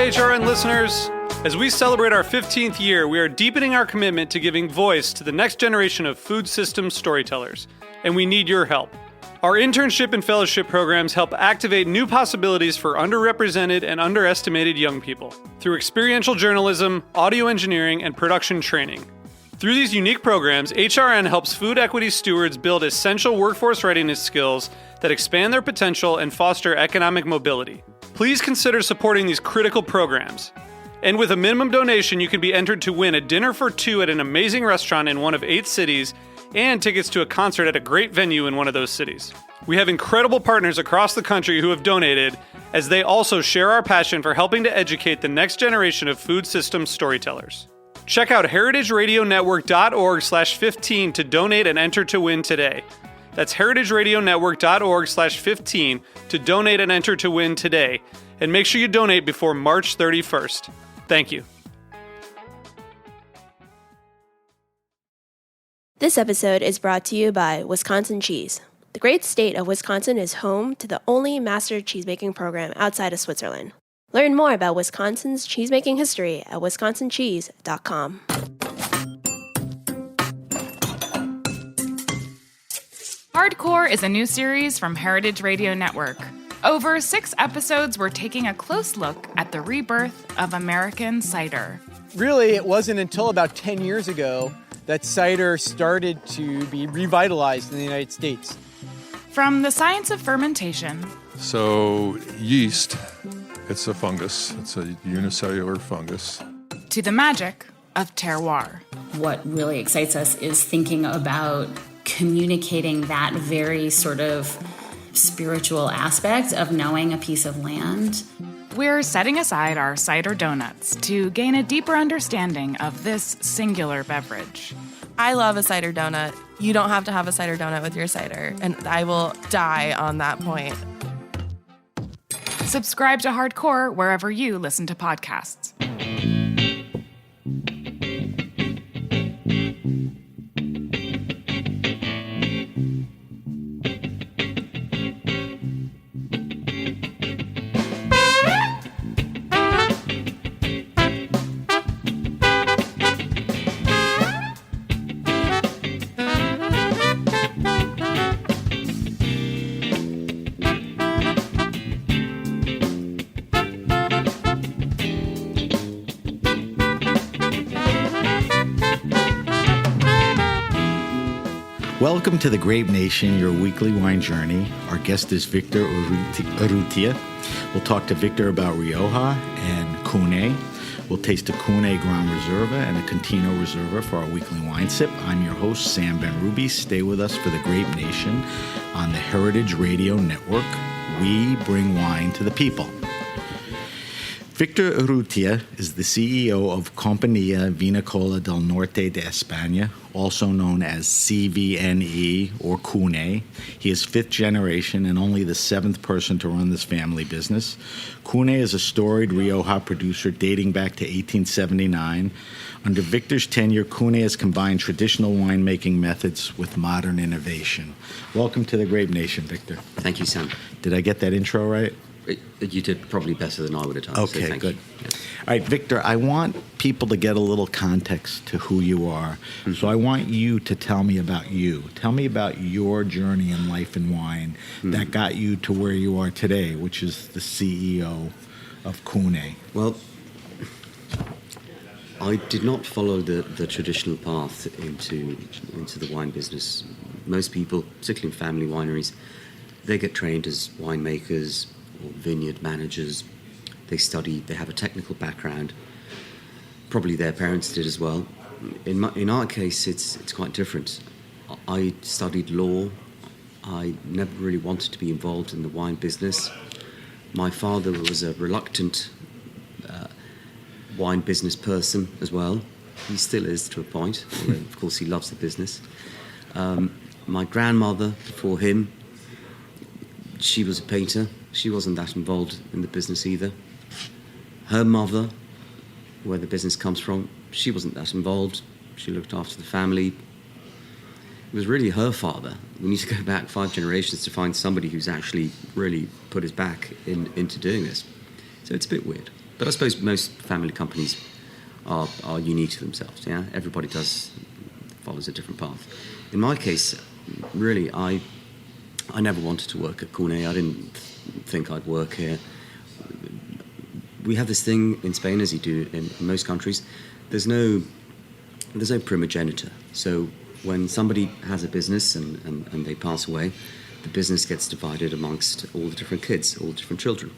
HRN listeners. As we celebrate our 15th year, we are deepening our commitment to giving voice to the next generation of food systems storytellers, and we need your help. Our internship and fellowship programs help activate new possibilities for underrepresented and underestimated young people through experiential journalism, audio engineering, and production training. Through these unique programs, HRN helps food equity stewards build essential workforce readiness skills that expand their potential and foster economic mobility. Please consider supporting these critical programs. And with a minimum donation, you can be entered to win a dinner for two at an amazing restaurant in one of 8 cities and tickets to a concert at a great venue in one of those cities. We have incredible partners across the country who have donated, as they also share our passion for helping to educate the next generation of food systems storytellers. Check out heritageradionetwork.org/15 to donate and enter to win today. That's heritageradionetwork.org/15 to donate and enter to win today. And make sure you donate before March 31st. Thank you. This episode is brought to you by Wisconsin Cheese. The great state of Wisconsin is home to the only master cheesemaking program outside of Switzerland. Learn more about Wisconsin's cheesemaking history at wisconsincheese.com. Hardcore is a new series from Heritage Radio Network. Over 6 episodes, we're taking a close look at the rebirth of American cider. Really, it wasn't until about 10 years ago that cider started to be revitalized in the United States. From the science of fermentation. So yeast, it's a fungus. It's a unicellular fungus. To the magic of terroir. What really excites us is thinking about communicating that very sort of spiritual aspect of knowing a piece of land. We're setting aside our cider donuts to gain a deeper understanding of this singular beverage. I love a cider donut. You don't have to have a cider donut with your cider, and I will die on that point. Subscribe to Hardcore wherever you listen to podcasts. Welcome to the Grape Nation, your weekly wine journey. Our guest is Victor Urrutia. We'll talk to Victor about Rioja and CVNE. We'll taste a CVNE Grand Reserva and a Contino Reserva for our weekly wine sip. I'm your host, Sam Ben-Ruby. Stay with us for the Grape Nation on the Heritage Radio Network. We bring wine to the people. Victor Urrutia is the CEO of Compañía Vinicola del Norte de España, also known as CVNE or CVNE. He is 5th generation and only the 7th person to run this family business. CVNE is a storied Rioja producer dating back to 1879. Under Victor's tenure, CVNE has combined traditional winemaking methods with modern innovation. Welcome to the Grape Nation, Victor. Thank you, Sam. Did I get that intro right? You did probably better than I would have done. Okay, so good. Yeah. All right, Victor, I want people to get a little context to who you are. Mm-hmm. So I want you to tell me about you. Tell me about your journey in life and wine that got you to where you are today, which is the CEO of CVNE. Well, I did not follow the traditional path into the wine business. Most people, particularly in family wineries, they get trained as winemakers or vineyard managers. They study, they have a technical background. Probably their parents did as well. In our case, it's quite different. I studied law. I never really wanted to be involved in the wine business. My father was a reluctant wine business person as well. He still is to a point, although of course he loves the business. My grandmother, before him, she was a painter. She wasn't that involved in the business either. Her mother, where the business comes from, she wasn't that involved. She looked after the family. It was really her father. We need to go back 5 generations to find somebody who's actually really put his back into doing this. So it's a bit weird. But I suppose most family companies are unique to themselves. Yeah, everybody follows a different path. In my case, really, I never wanted to work at CVNE. I didn't think I'd work here. We have this thing in Spain, as you do in most countries. There's no primogenitor. So when somebody has a business and they pass away, the business gets divided amongst all the different kids, all the different children.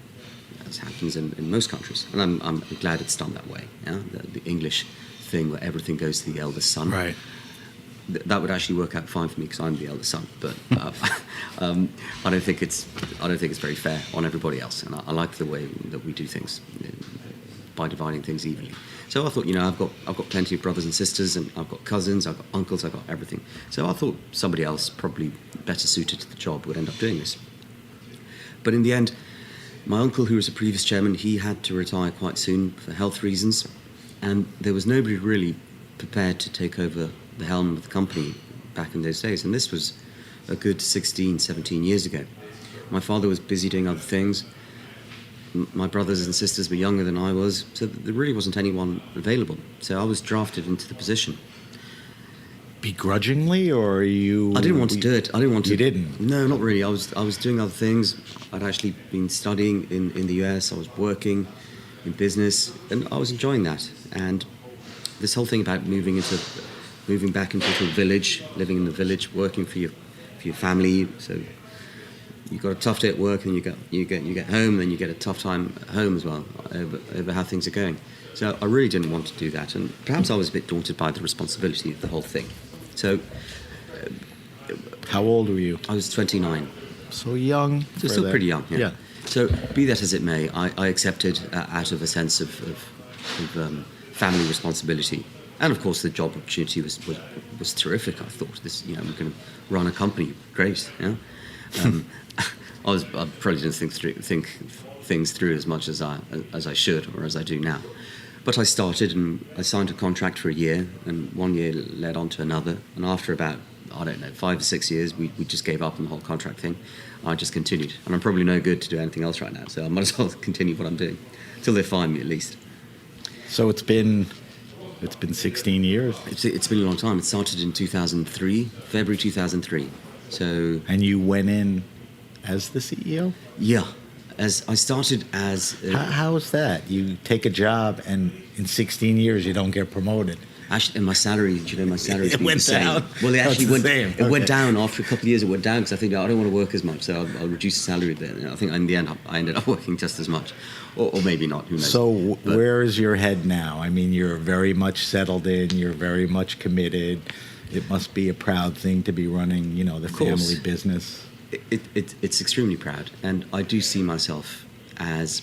As happens in most countries. And I'm glad it's done that way. Yeah? The English thing where everything goes to the eldest son. Right. That would actually work out fine for me because I'm the eldest son. But I don't think it's very fair on everybody else. And I like the way that we do things by dividing things evenly. So I thought, I've got plenty of brothers and sisters, and I've got cousins, I've got uncles, I've got everything. So I thought somebody else, probably better suited to the job, would end up doing this. But in the end, my uncle, who was a previous chairman, he had to retire quite soon for health reasons, and there was nobody really prepared to take over the helm of the company back in those days. And this was a good 16, 17 years ago. My father was busy doing other things. My brothers and sisters were younger than I was, so there really wasn't anyone available. So I was drafted into the position. Begrudgingly, or you? I didn't want to do it. I didn't want to. You didn't? No, not really. I was doing other things. I'd actually been studying in the US. I was working in business, and I was enjoying that. And this whole thing about moving back into a village, living in the village, working for your family. So you've got a tough day at work, and you get home, then you get a tough time at home as well over how things are going. So I really didn't want to do that, and perhaps I was a bit daunted by the responsibility of the whole thing. So, how old were you? I was 29. So young. So still pretty young. Yeah. So be that as it may, I accepted out of a sense of family responsibility, and of course the job opportunity was terrific. I thought this, I'm going to run a company, great. Yeah. I probably didn't think things through as much as I should or as I do now. But I started, and I signed a contract for a year, and 1 year led on to another. And after about, 5 or 6 years, we just gave up on the whole contract thing. I just continued. And I'm probably no good to do anything else right now, so I might as well continue what I'm doing, till they find me at least. So it's been 16 years? It's been a long time. It started in 2003, February 2003. So. And you went in as the CEO? Yeah. As I started as... How is that? You take a job and in 16 years you don't get promoted. Actually, and my salary, my salary... It went down? Well, it actually went... went down after a couple of years. It went down because I think I don't want to work as much, so I'll reduce the salary a bit. And I think in the end I ended up working just as much. Or maybe not, who knows. So where is your head now? I mean, you're very much settled in, you're very much committed. It must be a proud thing to be running, the family business. It's extremely proud, and I do see myself as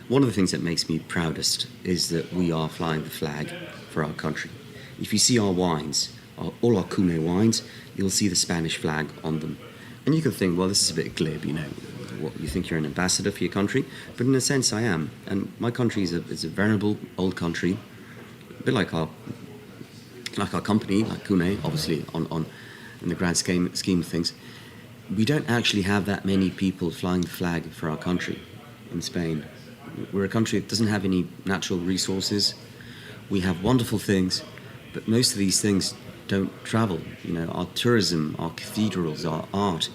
one of the things that makes me proudest is that we are flying the flag for our country. If you see our wines, all our CVNE wines, you'll see the Spanish flag on them. And you can think, well, this is a bit glib, what, you think you're an ambassador for your country? But in a sense, I am. And my country is a venerable old country, a bit like our company, like CVNE, obviously, in the grand scheme of things. We don't actually have that many people flying the flag for our country in Spain. We're a country that doesn't have any natural resources. We have wonderful things, but most of these things don't travel. Our tourism, our cathedrals, our art,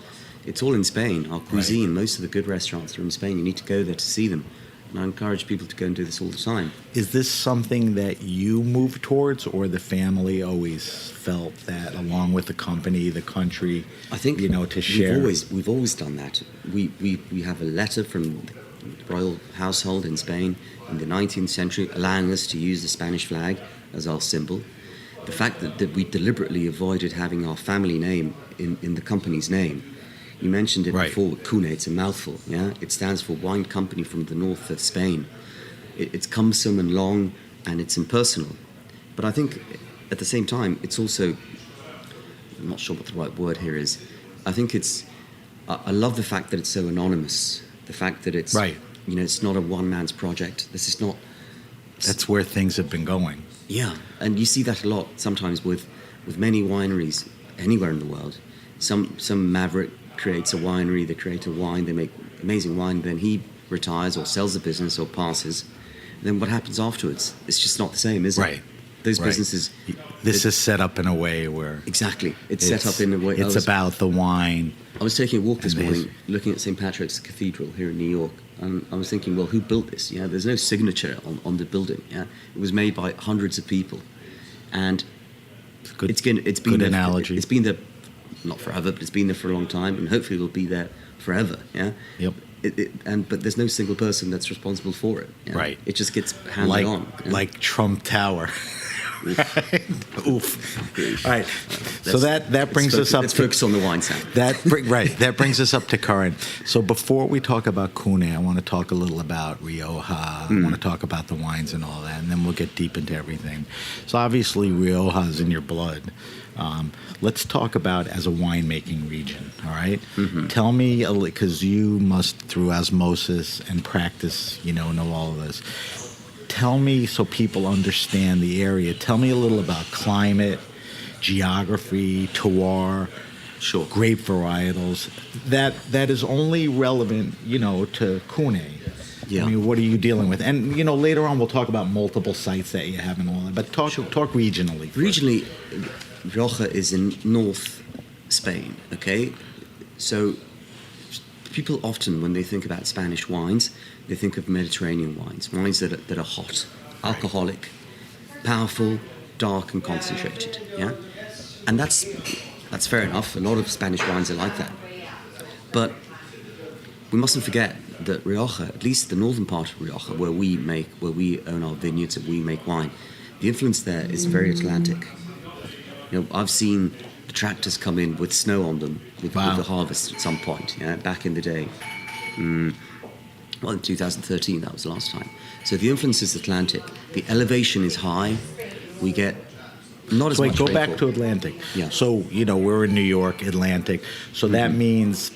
it's all in Spain. Our cuisine, most of the good restaurants are in Spain. You need to go there to see them. And I encourage people to go and do this all the time. Is this something that you move towards, or the family always felt that, along with the company, the country, I think to share? We've always done that. We have a letter from the royal household in Spain in the 19th century allowing us to use the Spanish flag as our symbol. The fact that we deliberately avoided having our family name in the company's name. You mentioned it before, CVNE, it's a mouthful, yeah? It stands for Wine Company from the north of Spain. It's cumbersome and long, and it's impersonal. But I think, at the same time, it's also, I'm not sure what the right word here is, I think I love the fact that it's so anonymous, the fact that it's, it's not a one-man's project. This is not... That's where things have been going. Yeah, and you see that a lot sometimes with many wineries anywhere in the world. Some maverick creates a winery, they create a wine, they make amazing wine, then he retires or sells the business or passes, then what happens afterwards? It's just not the same, is it? Right. Those Right. businesses. This is set up in a way where Exactly. It's set up in a way. It's about the wine. I was taking a walk this and the morning, looking at St. Patrick's Cathedral here in New York, and I was thinking, well, who built this? Yeah, there's no signature on the building. Yeah, it was made by hundreds of people, and Good, it's been good there, analogy. It's been there, not forever, but it's been there for a long time, and hopefully it'll be there forever. Yeah. Yep. But there's no single person that's responsible for it. Yeah? Right. It just gets handed on. Yeah? Like Trump Tower. Oof. All right. So that brings us up. Let's focus on the wine sound. That brings us up to current. So before we talk about Cune, I want to talk a little about Rioja. I want to talk about the wines and all that, and then we'll get deep into everything. So obviously Rioja is in your blood. Let's talk about as a winemaking region. All right. Mm-hmm. Tell me, because you must through osmosis and practice, know all of this. Tell me, so people understand the area, tell me a little about climate, geography, terroir, Sure. grape varietals. That is only relevant, to Cune. Yeah. I mean, what are you dealing with? And, later on we'll talk about multiple sites that you have and all that. But talk regionally. Regionally, Rioja is in North Spain, okay? So people often, when they think about Spanish wines, they think of Mediterranean wines that are hot, alcoholic, powerful, dark, and concentrated. Yeah, and that's fair enough. A lot of Spanish wines are like that, but we mustn't forget that Rioja, at least the northern part of Rioja, where we own our vineyards and we make wine, the influence there is very Atlantic. I've seen the tractors come in with snow on them with the harvest at some point. Yeah, back in the day. Well, in 2013, that was the last time. So the influence is Atlantic. The elevation is high. We get not as much go rainfall. back to Atlantic. Yeah. So, we're in New York, Atlantic. So that means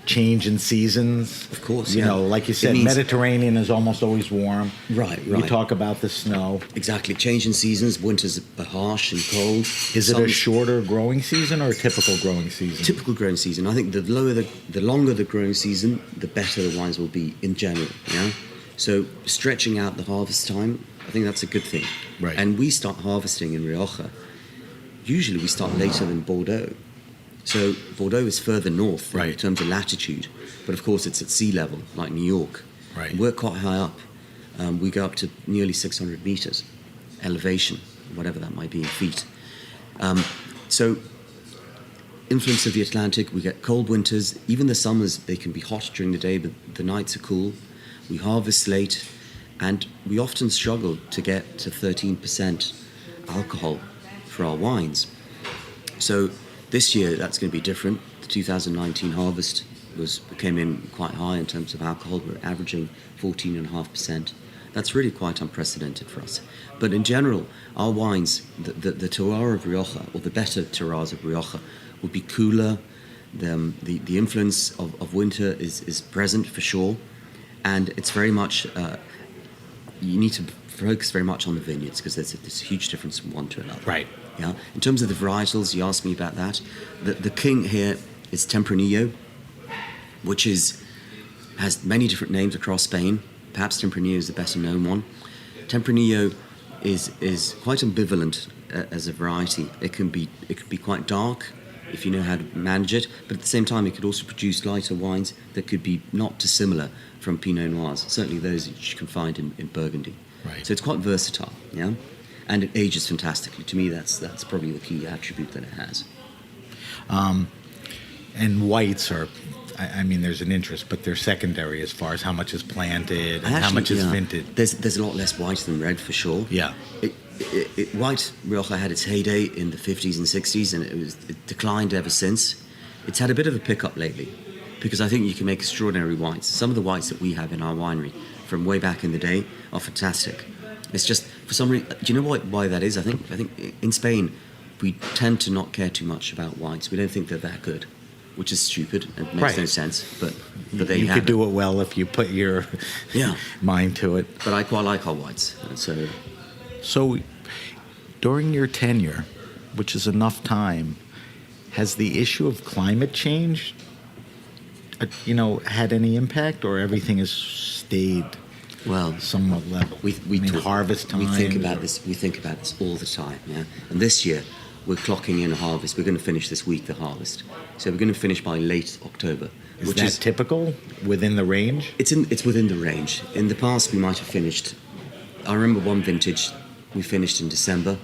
change in seasons. Of course, Like you said, It means- Mediterranean is almost always warm. Right. You talk about the snow. Exactly. Change in seasons. Winters are harsh and cold. Is it a shorter growing season or a typical growing season? Typical growing season. I think the longer the growing season, the better the wines will be in general. Yeah. So stretching out the harvest time, I think that's a good thing. Right. And we start harvesting in Rioja. Usually we start later than Bordeaux. So Bordeaux is further north in terms of latitude, but of course it's at sea level, like New York. Right. We're quite high up. We go up to nearly 600 meters elevation, whatever that might be in feet. So influence of the Atlantic, we get cold winters. Even the summers, they can be hot during the day, but the nights are cool. We harvest late, and we often struggle to get to 13% alcohol for our wines. So this year, that's going to be different. The 2019 harvest came in quite high in terms of alcohol. We're averaging 14.5%. That's really quite unprecedented for us. But in general, our wines, the terroir of Rioja, or the better terroirs of Rioja, would be cooler. The influence of winter is present for sure. And it's very much, you need to focus very much on the vineyards because there's a huge difference from one to another. Right. Yeah. In terms of the varietals, you asked me about that. The king here is Tempranillo, which has many different names across Spain. Perhaps Tempranillo is the better known one. Tempranillo is quite ambivalent as a variety. It can be quite dark if you know how to manage it, but at the same time it could also produce lighter wines that could be not dissimilar from Pinot Noirs, certainly those that you can find in Burgundy. Right. So it's quite versatile, yeah? And it ages fantastically. To me, that's probably the key attribute that it has. And whites are, I mean, there's an interest, but they're secondary as far as how much is planted and how much is vinted. There's a lot less white than red, for sure. Yeah. White Rioja had its heyday in the 50s and 60s, and it declined ever since. It's had a bit of a pickup lately, because I think you can make extraordinary whites. Some of the whites that we have in our winery from way back in the day are fantastic. It's just, for some reason, do you know why that is? I think in Spain, we tend to not care too much about whites. We don't think they're that good, which is stupid and makes no sense. But there you have could do it well if you put your mind to it. But I quite like our whites. So during your tenure, which is enough time, has the issue of climate change, had any impact, or everything has stayed Well, somewhat level? Harvest time. We think about this. We think about this all the time. Yeah. And this year, we're clocking in a harvest. We're going to finish this week the harvest. So we're going to finish by late October. Is that typical within the range? It's within the range. In the past, we might have finished. I remember one vintage we finished in December.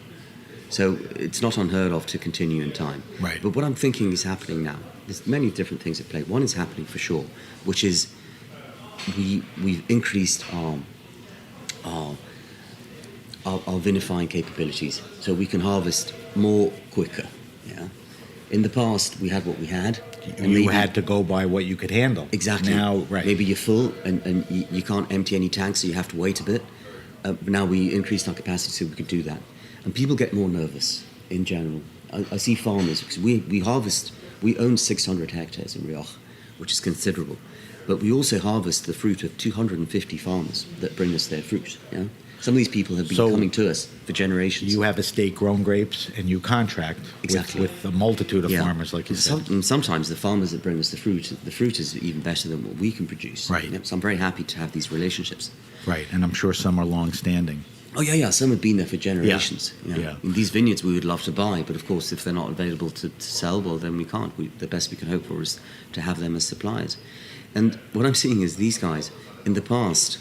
So it's not unheard of to continue in time. Right. But what I'm thinking is happening now. There's many different things at play. One is happening for sure, which is we've increased our vinifying capabilities, so we can harvest more quicker. Yeah. In the past, we had what we had. And you had to go by what you could handle. Exactly. Now, right. Maybe you're full and you can't empty any tanks, so you have to wait a bit. But now we increased our capacity so we could do that. And people get more nervous in general. I see farmers, because we harvest, we own 600 hectares in Rioja, which is considerable. But we also harvest the fruit of 250 farmers that bring us their fruit. Yeah? Some of these people have been coming to us for generations. You have estate-grown grapes, and you contract with a multitude of farmers, like you said. And sometimes the farmers that bring us the fruit is even better than what we can produce. Right. Yeah? So I'm very happy to have these relationships. Right, and I'm sure some are long-standing. Oh, yeah. Some have been there for generations. Yeah. In these vineyards we would love to buy, but of course if they're not available to sell, well, then we can't. The best we can hope for is to have them as suppliers. And what I'm seeing is these guys, in the past,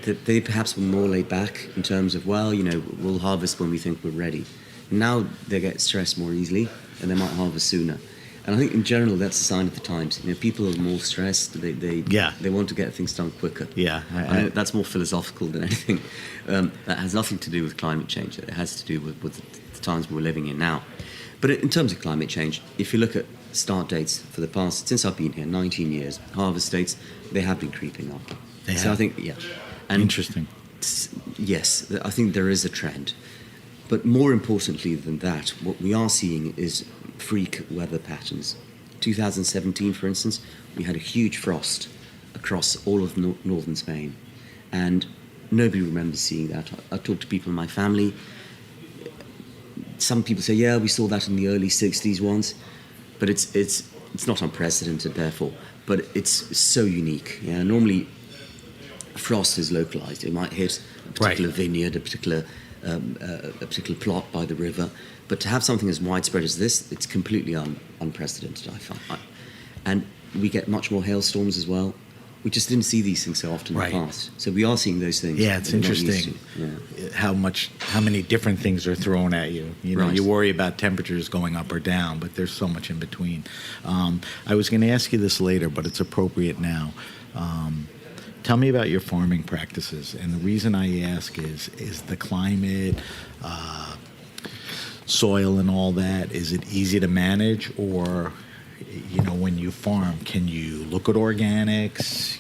they perhaps were more laid back in terms of, well, we'll harvest when we think we're ready. Now they get stressed more easily, and they might harvest sooner. And I think in general that's a sign of the times. People are more stressed. They want to get things done quicker. Yeah, I know that's more philosophical than anything. That has nothing to do with climate change. It has to do with the times we're living in now. But in terms of climate change, if you look at start dates for the past, since I've been here, 19 years, harvest dates, they have been creeping up. So I think, And interesting. Yes, I think there is a trend. But more importantly than that, what we are seeing is freak weather patterns. 2017, for instance, we had a huge frost across all of northern Spain, and nobody remembers seeing that. I talked to people in my family. Some people say, yeah, we saw that in the early 60s once, but it's not unprecedented, therefore. But it's so unique. Yeah, normally frost is localized. It might hit a particular vineyard, a particular plot by the river. But to have something as widespread as this, it's completely unprecedented, I find. And we get much more hailstorms as well. We just didn't see these things so often in the past. So we are seeing those things. Yeah, it's interesting how many different things are thrown at you. You worry about temperatures going up or down, but there's so much in between. I was going to ask you this later, but it's appropriate now. Tell me about your farming practices. And the reason I ask is the climate, soil and all that, is it easy to manage? Or, when you farm, can you look at organics?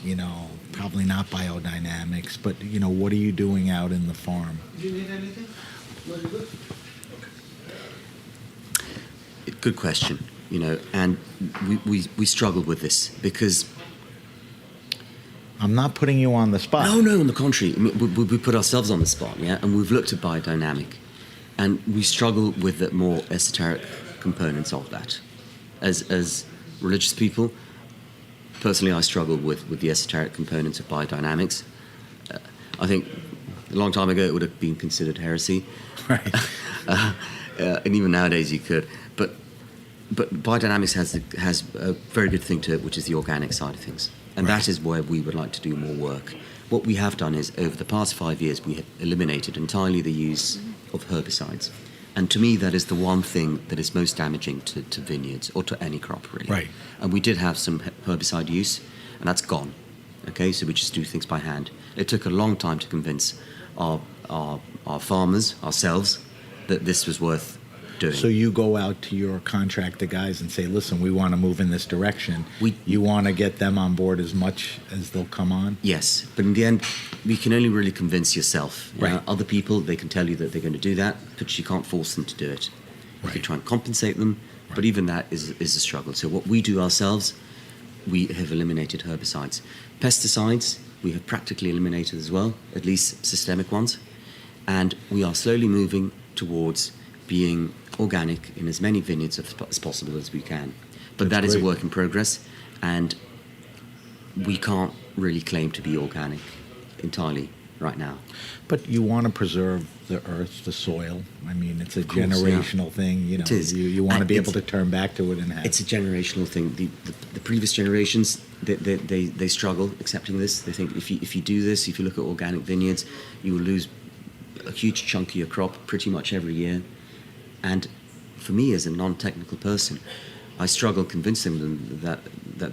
Probably not biodynamics, but, what are you doing out in the farm? Do you need anything? Good question, and we struggle with this because... I'm not putting you on the spot. No, on the contrary. We put ourselves on the spot, and we've looked at biodynamic, and we struggle with the more esoteric components of that. As religious people, personally, I struggle with the esoteric components of biodynamics. I think a long time ago it would have been considered heresy, right? And even nowadays you could. But biodynamics has a very good thing to it, which is the organic side of things. And that is where we would like to do more work. What we have done is, over the past 5 years, we have eliminated entirely the use of herbicides. And to me, that is the one thing that is most damaging to vineyards, or to any crop, really. Right. And we did have some herbicide use, and that's gone. Okay, so we just do things by hand. It took a long time to convince our farmers, ourselves, that this was worth doing. So you go out to your contractor guys and say, listen, we want to move in this direction. You want to get them on board as much as they'll come on? Yes, but in the end, we can only really convince yourself. Right. Other people, they can tell you that they're going to do that, but you can't force them to do it. You can try and compensate them, but even that is a struggle. So what we do ourselves, we have eliminated herbicides. Pesticides, we have practically eliminated as well, at least systemic ones. And we are slowly moving towards being organic in as many vineyards as possible as we can. But that is a work in progress, and we can't really claim to be organic. entirely right now. But you want to preserve the earth, the soil. I mean, it's a Of course, generational thing. You know, It is. you want to And be able to turn back to it and have. It's a generational thing. The previous generations, they struggle accepting this. They think if you do this, if you look at organic vineyards, you will lose a huge chunk of your crop pretty much every year. And for me, as a non-technical person, I struggle convincing them that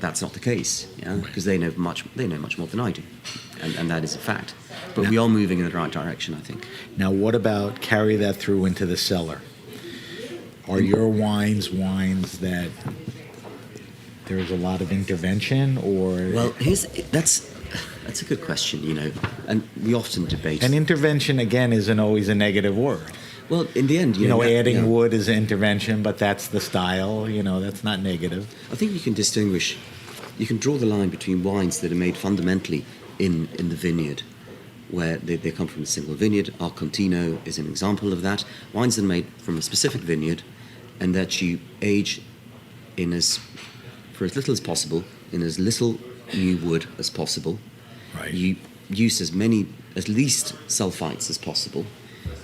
that's not the case. Yeah, because they know much more than I do, and that is a fact. But we are moving in the right direction, I think. Now, what about carry that through into the cellar? Are your wines that there's a lot of intervention, or? Well, that's a good question, you know, and we often debate. And intervention, again, isn't always a negative word. Well, in the end, adding wood is intervention, but that's the style. You know, that's not negative. I think you can draw the line between wines that are made fundamentally in the vineyard, where they come from a single vineyard. Our Contino is an example of that. Wines that are made from a specific vineyard, and that you age for as little as possible, in as little new wood as possible. Right. You use as least sulfites as possible.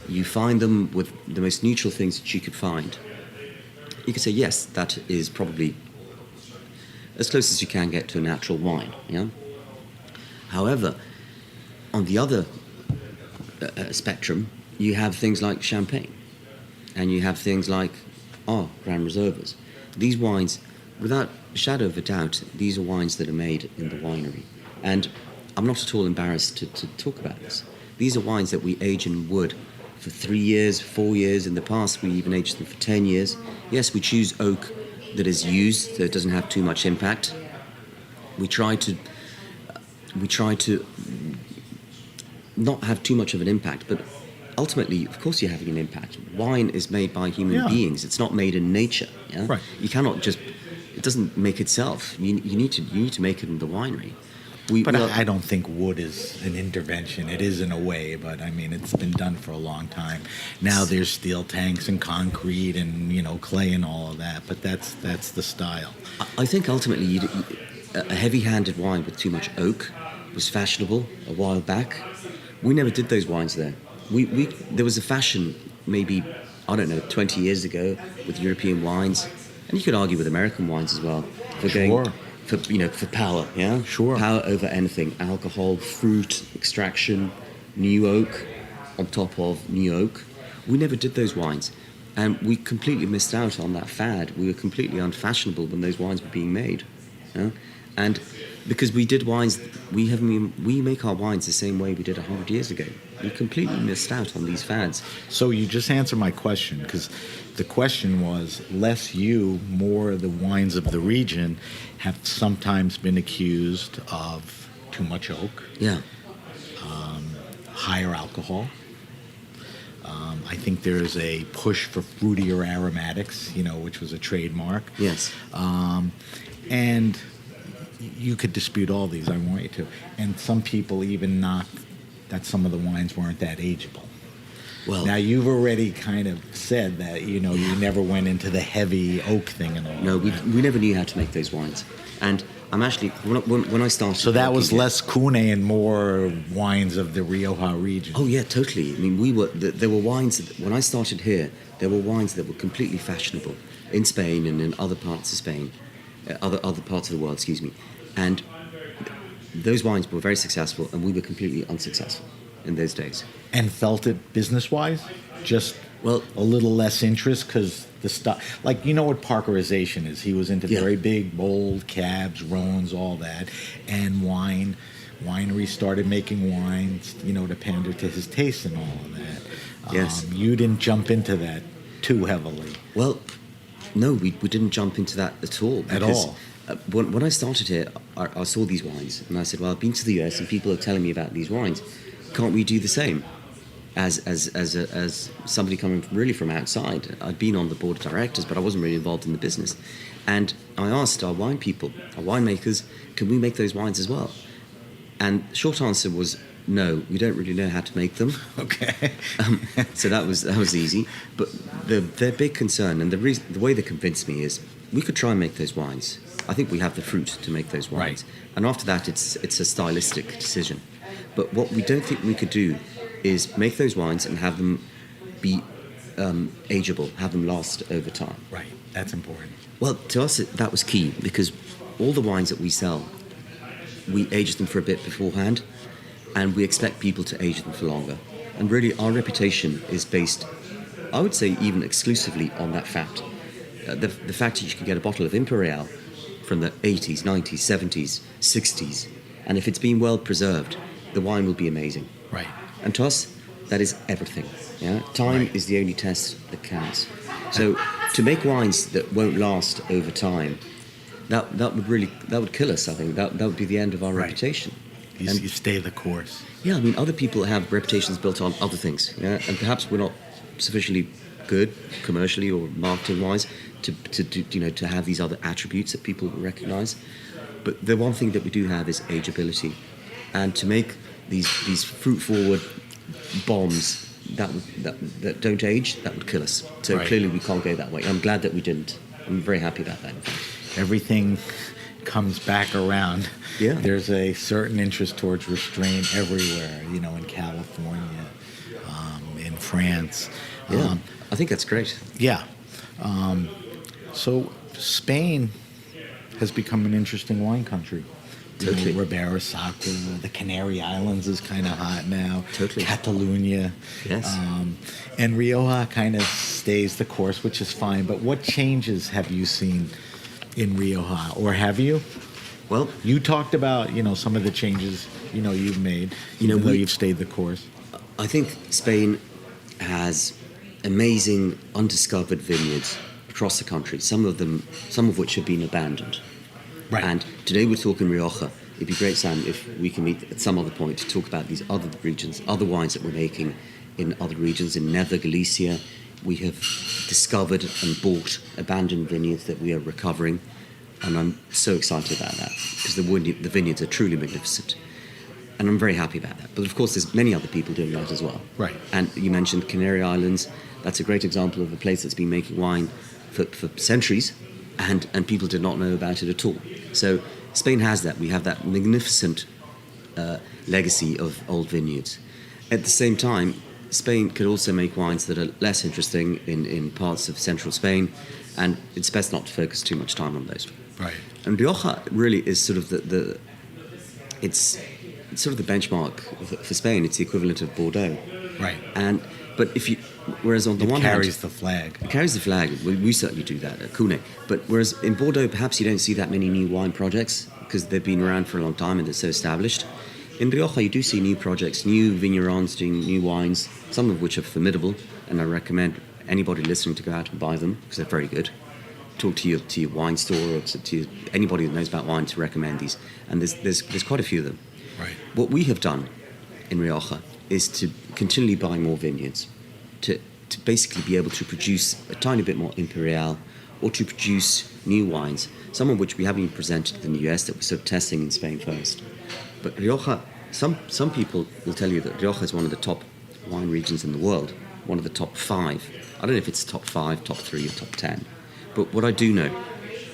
You find them with the most neutral things that you could find. You could say, yes, that is probably as close as you can get to a natural wine. Yeah. However, on the other spectrum, you have things like Champagne, and you have things like Grand Reserves. These wines, without a shadow of a doubt, these are wines that are made in the winery. And I'm not at all embarrassed to talk about this. These are wines that we age in wood for 3 years, 4 years. In the past, we even aged them for 10 years. Yes, we choose oak that is used, that doesn't have too much impact. We try to not have too much of an impact, but ultimately, of course, you're having an impact. Wine is made by human beings. It's not made in nature. Yeah? Right. You cannot just. It doesn't make itself. You need to make it in the winery. I don't think wood is an intervention. It is in a way, but I mean, it's been done for a long time. Now there's steel tanks and concrete and, you know, clay and all of that, but that's the style. I think ultimately a heavy-handed wine with too much oak was fashionable a while back. We never did those wines there. There was a fashion maybe, 20 years ago with European wines, and you could argue with American wines as well. For power, yeah? Sure. Power over anything. Alcohol, fruit, extraction, new oak on top of new oak. We never did those wines. And we completely missed out on that fad. We were completely unfashionable when those wines were being made. Yeah? And because we did wines, we make our wines the same way we did 100 years ago. We completely missed out on these fads. So you just answered my question, because the question was, less you, more the wines of the region have sometimes been accused of too much oak, higher alcohol. I think there's a push for fruitier aromatics, you know, which was a trademark. Yes. And you could dispute all these, I want you to. And some people even knock that some of the wines weren't that ageable. Well, now you've already kind of said that, you know, you never went into the heavy oak thing and all. No, we never knew how to make those wines. And I'm actually, when I started... So that was less Cune and more wines of the Rioja region. Oh, yeah, totally. I mean, there were wines, when I started here, there were wines that were completely fashionable in Spain and in other parts of Spain, other parts of the world, excuse me. And those wines were very successful, and we were completely unsuccessful in those days. And felt it business-wise? Just a little less interest because the stuff, like, you know what parkerization is. He was into very big, bold cabs, Rhones, all that, and wine. Wineries started making wines, you know, to pander to his taste and all of that. Yes. You didn't jump into that too heavily. Well, no, we didn't jump into that at all. At all. When I started here, I saw these wines, and I said, well, I've been to the US, and people are telling me about these wines. Can't we do the same? As somebody coming really from outside, I'd been on the board of directors, but I wasn't really involved in the business. And I asked our wine people, our winemakers, can we make those wines as well? And the short answer was no. We don't really know how to make them. Okay. So that was easy. But their big concern, and the way they convinced me is, we could try and make those wines. I think we have the fruit to make those wines. Right. And after that, it's a stylistic decision. But what we don't think we could do is make those wines and have them be ageable, have them last over time. Right, that's important. Well, to us, that was key, because all the wines that we sell, we age them for a bit beforehand, and we expect people to age them for longer. And really, our reputation is based, I would say, even exclusively on that fact. The fact that you can get a bottle of Imperial from the 80s, 90s, 70s, 60s, and if it's been well preserved, the wine will be amazing. Right. And to us, that is everything. Yeah? Time is the only test that counts. So to make wines that won't last over time, that would kill us. I think that would be the end of our reputation. You stay the course. Yeah, I mean, other people have reputations built on other things, yeah, and perhaps we're not sufficiently good commercially or marketing-wise to have these other attributes that people recognise. But the one thing that we do have is ageability, and to make these fruit-forward bombs that don't age, that would kill us. So clearly we can't go that way. I'm glad that we didn't. I'm very happy about that. Everything comes back around. Yeah. There's a certain interest towards restraint everywhere, in California, in France. Yeah, I think that's great. Yeah. So Spain has become an interesting wine country. Totally. Ribera Sacra, the Canary Islands is kind of hot now. Totally. Catalunya. Yes. And Rioja kind of stays the course, which is fine. But what changes have you seen in Rioja, or have you? Well, you talked about some of the changes you've made. Even though you've stayed the course. I think Spain has amazing undiscovered vineyards across the country. Some of which have been abandoned. Right. And today we're talking Rioja. It'd be great, Sam, if we can meet at some other point to talk about these other regions, other wines that we're making in other regions. In Nether Galicia, we have discovered and bought abandoned vineyards that we are recovering. And I'm so excited about that, because the vineyards are truly magnificent. And I'm very happy about that. But of course, there's many other people doing that as well. Right. And you mentioned Canary Islands. That's a great example of a place that's been making wine for centuries, and people did not know about it at all. So Spain has that. We have that magnificent legacy of old vineyards. At the same time, Spain could also make wines that are less interesting in parts of central Spain, and it's best not to focus too much time on those. Right. And Rioja really is sort of it's sort of the benchmark for Spain. It's the equivalent of Bordeaux. Right. Whereas on the one hand, it carries the flag. It carries the flag. We certainly do that at Cune. But whereas in Bordeaux, perhaps you don't see that many new wine projects because they've been around for a long time and they're so established. In Rioja, you do see new projects, new vignerons doing new wines, some of which are formidable, and I recommend anybody listening to go out and buy them because they're very good. Talk to your wine store or to anybody that knows about wine to recommend these. And there's quite a few of them. Right. What we have done in Rioja is to continually buy more vineyards, to basically be able to produce a tiny bit more Imperial, or to produce new wines, some of which we haven't even presented in the US, that we're sort of testing in Spain first. But Rioja, some people will tell you that Rioja is one of the top wine regions in the world, one of the top 5. I don't know if it's top 5, top 3, or top 10. But what I do know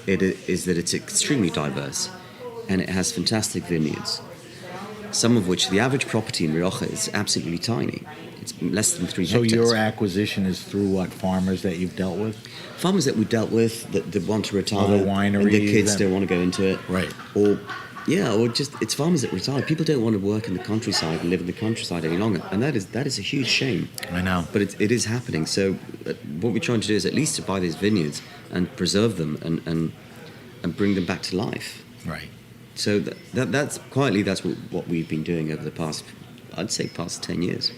is that it's extremely diverse, and it has fantastic vineyards, some of which the average property in Rioja is absolutely tiny. It's less than 3 hectares. So your acquisition is through what, farmers that you've dealt with? Farmers that we've dealt with that want to retire. Other wineries. And their kids don't want to go into it. Right. Or just it's farmers that retire. People don't want to work in the countryside and live in the countryside any longer. And that is a huge shame. I know. But it is happening. So what we're trying to do is at least to buy these vineyards and preserve them and bring them back to life. Right. So that's quietly, that's what we've been doing over the past 10 years.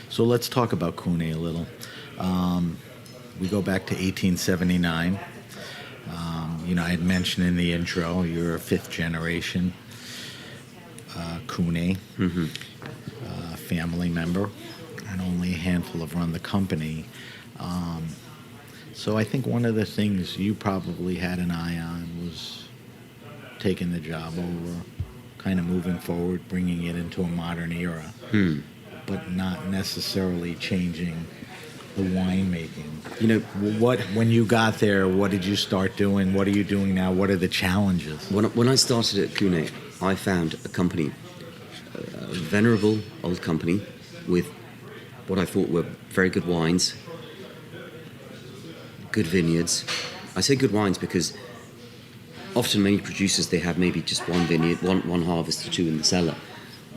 So let's talk about Cune a little. We go back to 1879. I had mentioned in the intro, you're a 5th generation Cune family member, and only a handful have run the company. So I think one of the things you probably had an eye on was taking the job over, kind of moving forward, bringing it into a modern era, but not necessarily changing the winemaking. When you got there, what did you start doing? What are you doing now? What are the challenges? When I started at Cune, I found a company a venerable old company with what I thought were very good wines, good vineyards. I say good wines because often many producers, they have maybe just one vineyard, one harvest or two in the cellar.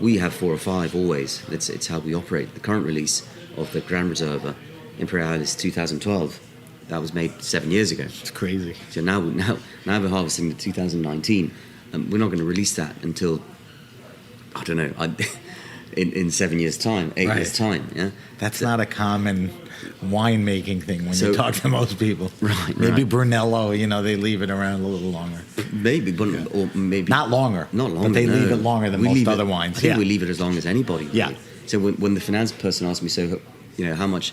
We have 4 or 5 always. It's how we operate. The current release of the Grand Reserva Imperial is 2012. That was made 7 years ago. It's crazy. So now we're harvesting the 2019. We're not going to release that until, I don't know, in 7 years' time, 8 Right. years' time. Yeah, That's not a common winemaking thing when So- you talk to most people. Right, Maybe right. Brunello, they leave it around a little longer. maybe, but or maybe Not longer. Not longer. But they no. leave it longer than We most leave other it- wines. I think Yeah. we leave it as long as anybody. Yeah. Really. So when the finance person asked me, so how much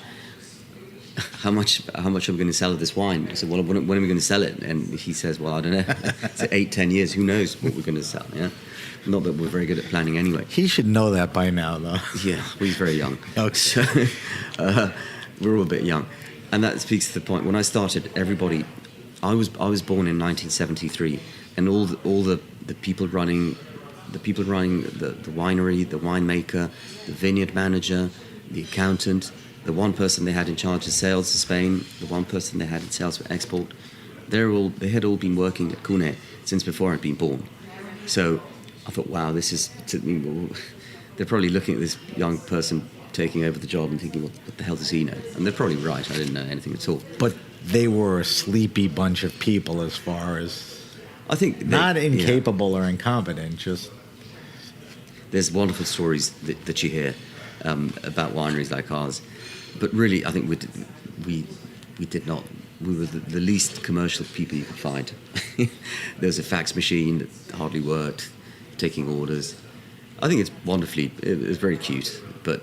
are we going to sell of this wine? I said, well, when are we going to sell it? And he says, well, I don't know. It's 8-10 years. Who knows what we're going to sell? Yeah. Not that we're very good at planning anyway. He should know that by now, though. Yeah, well, he's very young. Okay. So, we're all a bit young, and that speaks to the point. When I started, everybody, I was born in 1973, and all the people running the winery, the winemaker, the vineyard manager, the accountant, the one person they had in charge of sales to Spain, the one person they had in sales for export, they had all been working at CVNE since before I'd been born. So I thought, wow, they're probably looking at this young person taking over the job and thinking, what the hell does he know? And they're probably right. I didn't know anything at all. But they were a sleepy bunch of people as far as I think not incapable or incompetent, just... There's wonderful stories that you hear about wineries like ours. But really, I think we did not. We were the least commercial people you could find. There was a fax machine that hardly worked, taking orders. I think it's wonderfully. It was very cute, but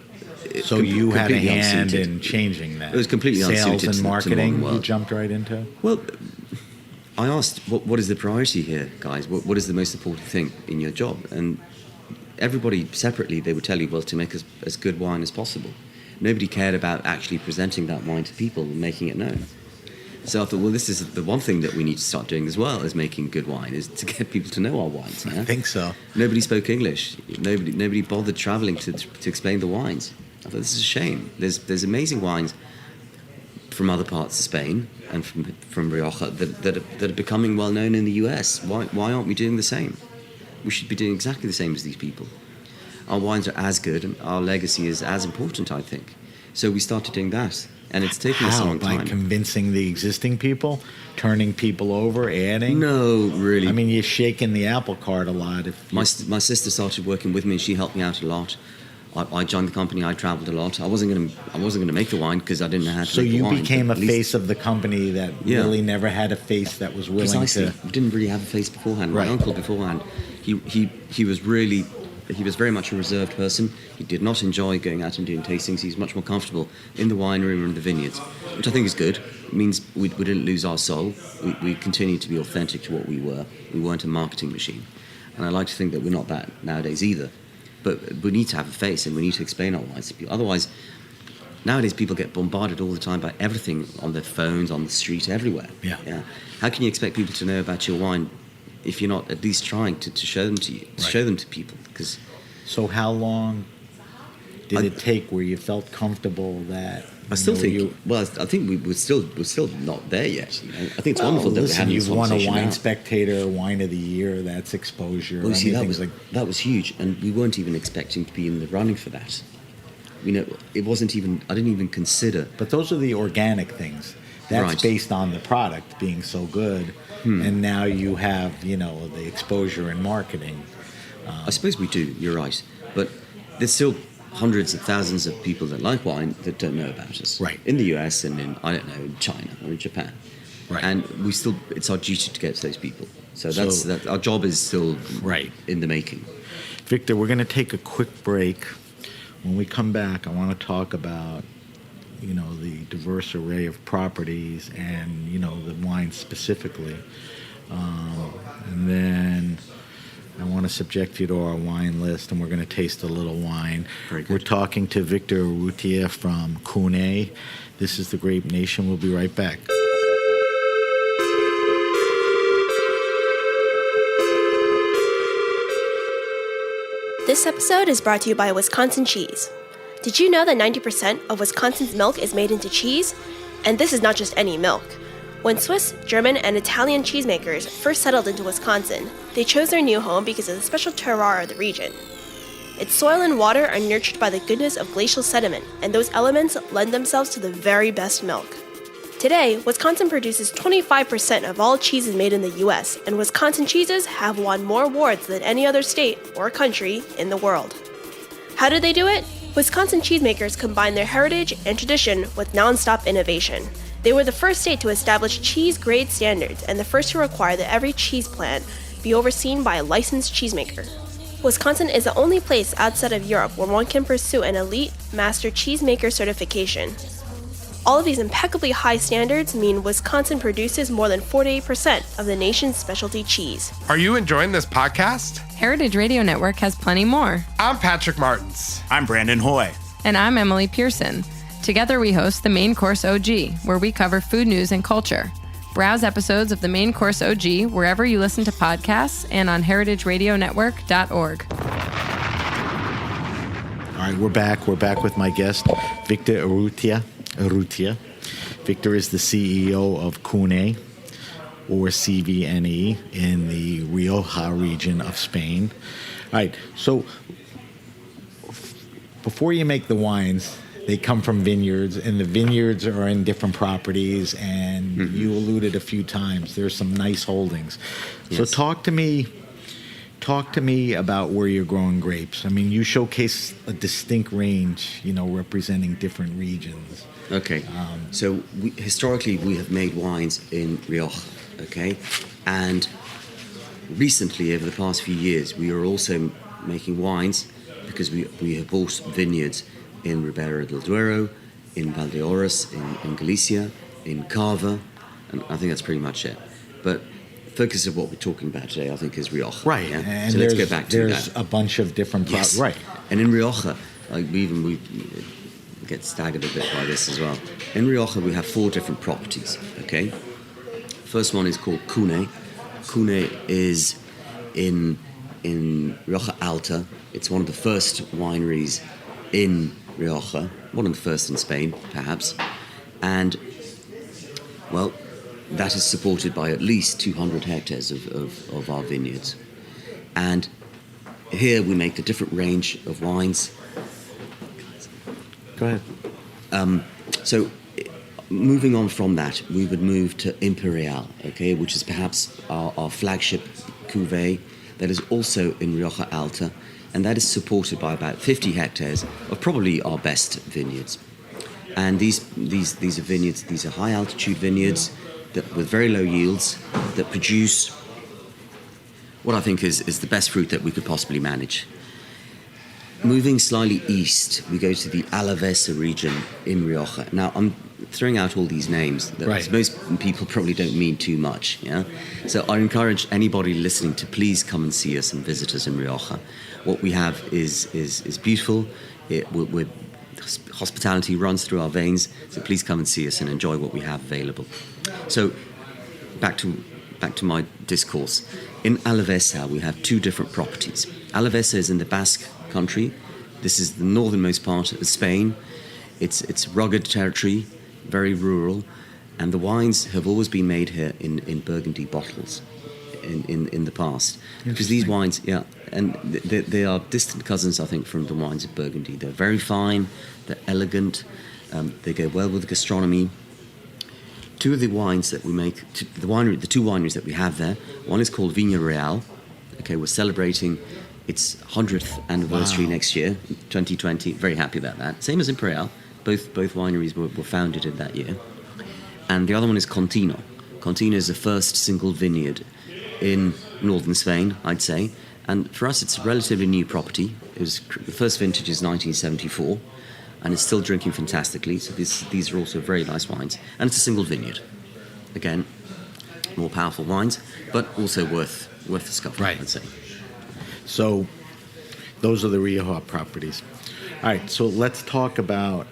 So you had a completely hand unsuited. in changing that. It was completely Sales unsuited and to the marketing. modern You world. jumped right into. Well, I asked, what is the priority here, guys? What is the most important thing in your job? And everybody separately, they would tell you, well, to make as good wine as possible. Nobody cared about actually presenting that wine to people and making it known. So I thought, well, this is the one thing that we need to start doing as well as making good wine, is to get people to know our wines. I think so. Nobody spoke English. Nobody bothered traveling to explain the wines. I thought, this is a shame. There's amazing wines from other parts of Spain and from Rioja that are becoming well known in the US. Why aren't we doing the same? We should be doing exactly the same as these people. Our wines are as good and our legacy is as important, I think. So we started doing that, and it's taken us a long By time. convincing the existing people, turning people over, adding? No, really. I mean, you're shaking the apple cart a lot. My sister started working with me, and she helped me out a lot. I joined the company. I travelled a lot. I wasn't going to make the wine because I didn't know how to So make the you wine. became a but at least- face of the company that Yeah. really never had a face that was willing Precisely. to... We didn't really have a face beforehand. Right. My uncle beforehand, he was very much a reserved person. He did not enjoy going out and doing tastings. He's much more comfortable in the wine room or in the vineyards, which I think is good. It means we didn't lose our soul. We continued to be authentic to what we were. We weren't a marketing machine. And I like to think that we're not that nowadays either. But we need to have a face and we need to explain our wines to people. Otherwise, nowadays people get bombarded all the time by everything on their phones, on the street, everywhere. Yeah. How can you expect people to know about your wine if you're not at least trying to show them to you, to show them to people? Because So how long did it take where you felt comfortable that... I still you know, think. you- Well, I think we're still not there yet. You know? I think it's wonderful that we're Listen, having this you've won a conversation Wine now. Spectator, Wine of the Year. That's exposure. Well, you see, things that was huge, and we weren't even expecting to be in the running for that. You know, it wasn't even. I didn't even consider. But those are the organic things. That's Right. based on the product being so good, and now you have the exposure and marketing. I suppose we do. You're right, but there's still hundreds of thousands of people that like wine that don't know about us. Right. In the US and in China or in Japan. Right. And it's our duty to get to those people. So that our job is still Right. in the making. Victor, we're going to take a quick break. When we come back, I want to talk about the diverse array of properties and the wine specifically, and then I want to subject you to our wine list, and we're going to taste a little wine. Very good. We're talking to Victor Urrutia from CVNE. This is The Grape Nation. We'll be right back. This episode is brought to you by Wisconsin Cheese. Did you know that 90% of Wisconsin's milk is made into cheese? And this is not just any milk. When Swiss, German, and Italian cheesemakers first settled into Wisconsin, they chose their new home because of the special terroir of the region. Its soil and water are nurtured by the goodness of glacial sediment, and those elements lend themselves to the very best milk. Today, Wisconsin produces 25% of all cheeses made in the U.S., and Wisconsin cheeses have won more awards than any other state or country in the world. How did they do it? Wisconsin cheesemakers combined their heritage and tradition with non-stop innovation. They were the first state to establish cheese grade standards and the first to require that every cheese plant be overseen by a licensed cheesemaker. Wisconsin is the only place outside of Europe where one can pursue an elite master cheesemaker certification. All of these impeccably high standards mean Wisconsin produces more than 48% of the nation's specialty cheese. Are you enjoying this podcast? Heritage Radio Network has plenty more. I'm Patrick Martins. I'm Brandon Hoy. And I'm Emily Pearson. Together we host the Main Course OG, where we cover food news and culture. Browse episodes of the Main Course OG wherever you listen to podcasts and on heritageradionetwork.org. All right, we're back. We're back with my guest, Victor Urrutia. Victor is the CEO of CVNE, or CVNE, in the Rioja region of Spain. All right, so before you make the wines, they come from vineyards, and the vineyards are in different properties, and you alluded a few times, there's some nice holdings. Yes. So talk to me about where you're growing grapes. I mean, you showcase a distinct range, representing different regions. Okay. So historically, we have made wines in Rioja, okay? And recently, over the past few years, we are also making wines because we have bought vineyards in Ribera del Duero, in Valdeorras, in Galicia, in Cava, and I think that's pretty much it. But the focus of what we're talking about today, I think, is Rioja. Right. Yeah? And so let's go back to there's that. A bunch of different yes. Right. And in Rioja, we get staggered a bit by this as well. In Rioja, we have 4 different properties, okay? First one is called CVNE. CVNE is in Rioja Alta. It's one of the first wineries in Rioja, one of the first in Spain, perhaps. And, well, that is supported by at least 200 hectares of our vineyards. And here we make a different range of wines. Go ahead. So, moving on from that, we would move to Imperial, okay, which is perhaps our flagship cuvée that is also in Rioja Alta, and that is supported by about 50 hectares of probably our best vineyards. And these are vineyards, these are high altitude vineyards that with very low yields that produce what I think is the best fruit that we could possibly manage. Moving slightly east, we go to the Alavesa region in Rioja. Now, I'm throwing out all these names that most people probably don't mean too much. Yeah, so I encourage anybody listening to please come and see us and visit us in Rioja. What we have is beautiful. Hospitality runs through our veins. So please come and see us and enjoy what we have available. So back to my discourse. In Alavesa, we have 2 different properties. Alavesa is in the Basque country. This is the northernmost part of Spain. It's rugged territory, very rural, and the wines have always been made here in Burgundy bottles in the past. Because these wines, and they are distant cousins, I think, from the wines of Burgundy. They're very fine, they're elegant, they go well with gastronomy. 2 of the wines that we make, the 2 wineries that we have there, one is called Viña Real. Okay, we're celebrating its 100th anniversary next year, 2020. Very happy about that. Same as Imperial. Both wineries were founded in that year. And the other one is Contino. Contino is the first single vineyard in northern Spain, I'd say. And for us, it's a relatively new property. The first vintage is 1974, and it's still drinking fantastically. So these are also very nice wines. And it's a single vineyard. Again, more powerful wines, but also worth the scuffle, I'd say. So those are the Rioja properties. All right, so let's talk about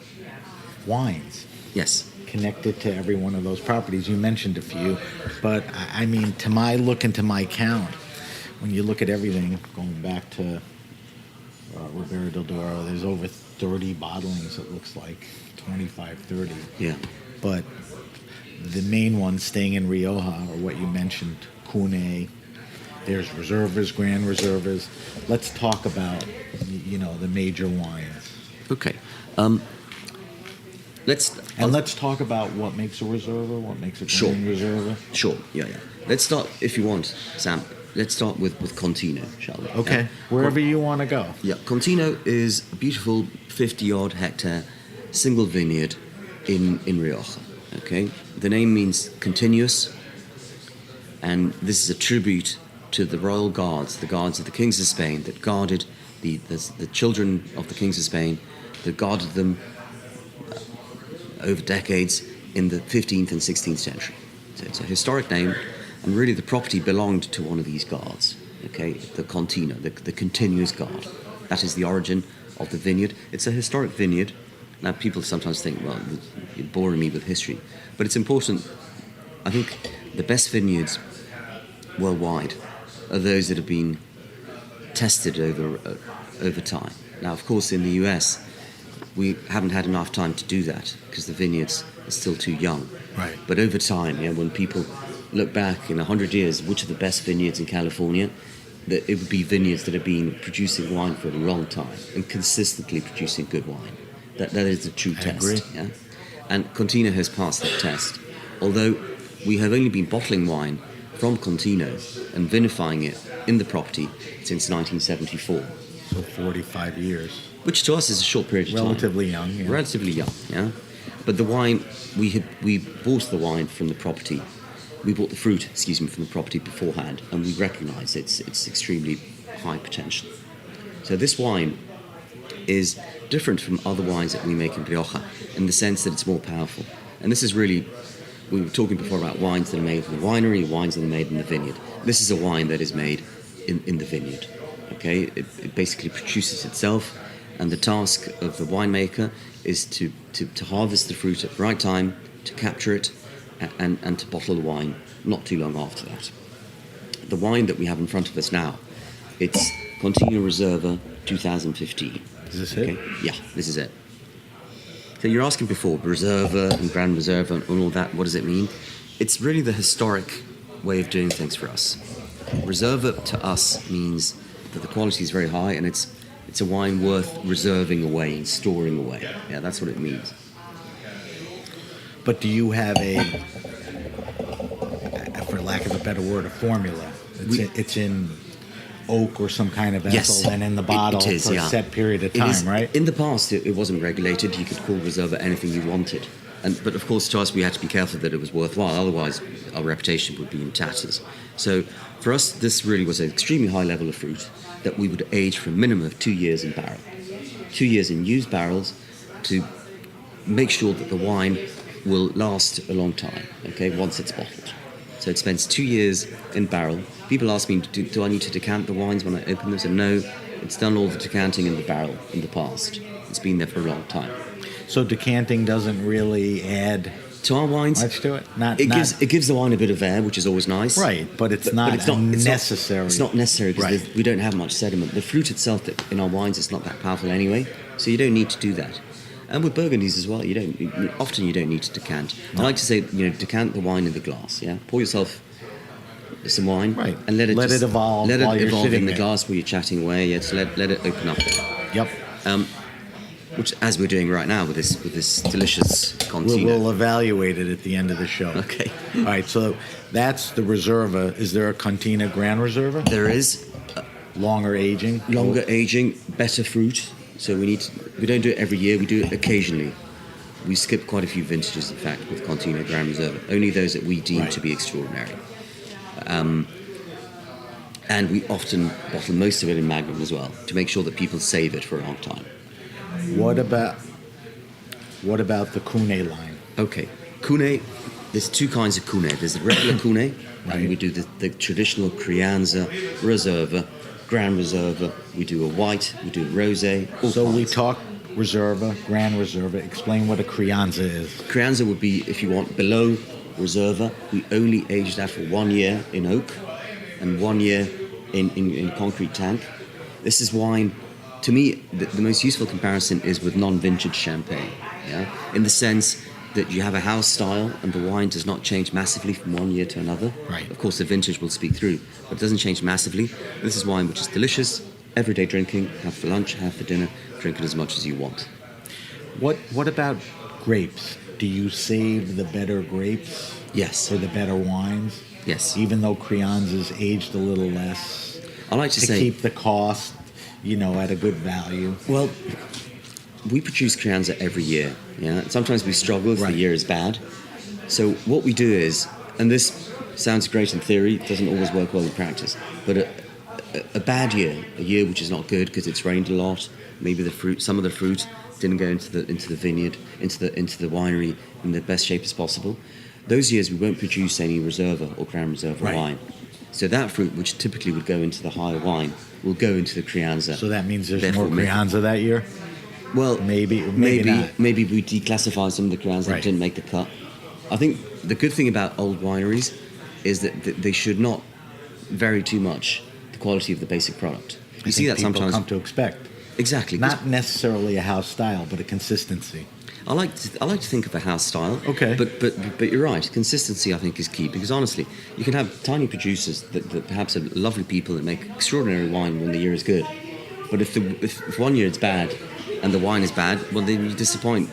wines. Yes. Connected to every one of those properties. You mentioned a few, but I mean, to my look and to my count, when you look at everything, going back to Ribera del Duero. There's over 30 bottlings, it looks like, 25, 30. Yeah. But the main ones staying in Rioja are what you mentioned, Cune. There's reservas, grand reservas. Let's talk about, the major wines. Okay. Let's talk about what makes a reserva, what makes a grand reserva. Sure. Yeah. Let's start, if you want, Sam. Let's start with Contino, shall we? Okay. Wherever you want to go. Yeah. Contino is a beautiful 50-odd hectare single vineyard in Rioja. Okay. The name means continuous, and this is a tribute to the royal guards, the guards of the kings of Spain that guarded the children of the kings of Spain, that guarded them over decades in the 15th and 16th century. So it's a historic name, and really the property belonged to one of these guards, okay, the Contino, the continuous guard. That is the origin of the vineyard. It's a historic vineyard. Now, people sometimes think, well, you're boring me with history. But it's important. I think the best vineyards worldwide are those that have been tested over time. Now, of course, in the US, we haven't had enough time to do that because the vineyards are still too young. Right. But over time, when people look back in 100 years, which are the best vineyards in California, that it would be vineyards that have been producing wine for a long time and consistently producing good wine. That is the true test. Agree. Yeah? And Contino has passed that test. Although we have only been bottling wine from Contino and vinifying it in the property since 1974. So 45 years. Which to us is a short period of time. Relatively young, yeah. Relatively young, yeah. But the wine, we bought the wine from the property. We bought the fruit, from the property beforehand, and we recognise it's extremely high potential. So this wine is different from other wines that we make in Rioja in the sense that it's more powerful. And this is really, we were talking before about wines that are made in the winery, wines that are made in the vineyard. This is a wine that is made in the vineyard. Okay, it basically produces itself, and the task of the winemaker is to harvest the fruit at the right time, to capture it, and to bottle the wine not too long after that. The wine that we have in front of us now, it's Contino Reserva 2015. Is this it? Yeah, this is it. So you're asking before, Reserva and Grand Reserva and all that, what does it mean? It's really the historic way of doing things for us. Reserva to us means that the quality is very high, and it's a wine worth reserving away and storing away. Yeah, that's what it means. But do you have for lack of a better word, a formula? It's in oak or some kind of vessel, and in the bottle it is, for a set period of time, right? In the past, it wasn't regulated. You could call Reserva anything you wanted. But of course, to us, we had to be careful that it was worthwhile. Otherwise, our reputation would be in tatters. So for us, this really was an extremely high level of fruit that we would age for a minimum of 2 years in barrel. 2 years in used barrels to make sure that the wine will last a long time, okay, once it's bottled. So it spends 2 years in barrel. People ask me, do I need to decant the wines when I open them? I said, no, it's done all the decanting in the barrel in the past. It's been there for a long time. So decanting doesn't really add to our wines much to it? It gives the wine a bit of air, which is always nice. Right, but it's not necessary. It's not necessary because we don't have much sediment. The fruit itself in our wines is not that powerful anyway, so you don't need to do that. And with Burgundies as well, often you don't need to decant. No. I like to say, decant the wine in the glass. Yeah, pour yourself some wine, right, and let it evolve. Let it evolve in the there. Glass while you're chatting away. Yeah, just let it open up. Yep. Which, as we're doing right now with this delicious Contino. We'll evaluate it at the end of the show. Okay. All right. So that's the Reserva. Is there a Contino Grand Reserva? There is. Longer aging, better fruit. So we don't do it every year. We do it occasionally. We skip quite a few vintages, in fact, with Contino Grand Reserva. Only those that we deem to be extraordinary. And we often bottle most of it in Magnum as well to make sure that people save it for a long time. What about the Cune line? Okay, Cune. There's two kinds of Cune. There's the regular Cune, and we do the traditional Crianza, Reserva, Grand Reserva. We do a white, we do a rosé. So we talk Reserva, Grand Reserva. Explain what a Crianza is. Crianza would be, if you want, below Reserva. We only age that for 1 year in oak and 1 year in concrete tank. This is wine to me, the most useful comparison is with non-vintage champagne, in the sense that you have a house style and the wine does not change massively from one year to another. Right. Of course, the vintage will speak through, but it doesn't change massively. This is wine which is delicious, everyday drinking, have for lunch, have for dinner, drink it as much as you want. What about grapes? Do you save the better grapes? Yes. For the better wines? Yes. Even though Crianza's aged a little less? I like to say... keep the cost, at a good value? Well, we produce Crianza every year, Sometimes we struggle if the year is bad. So what we do is, and this sounds great in theory, doesn't always work well in practice, but a bad year, a year which is not good because it's rained a lot, maybe some of the fruit didn't go into the vineyard, into the winery in the best shape as possible. Those years we won't produce any Reserva or Grand Reserva wine. So that fruit, which typically would go into the higher wine, will go into the Crianza. So that means there's more Crianza that year? Well, maybe not. Maybe we declassify some of the Crianza that didn't make the cut. I think the good thing about old wineries is that they should not vary too much the quality of the basic product. You see that sometimes people come to expect. Exactly. Not necessarily a house style, but a consistency. I like to think of a house style. Okay. But you're right. Consistency, I think, is key because honestly, you can have tiny producers that perhaps are lovely people that make extraordinary wine when the year is good. But if 1 year it's bad and the wine is bad, well then you disappoint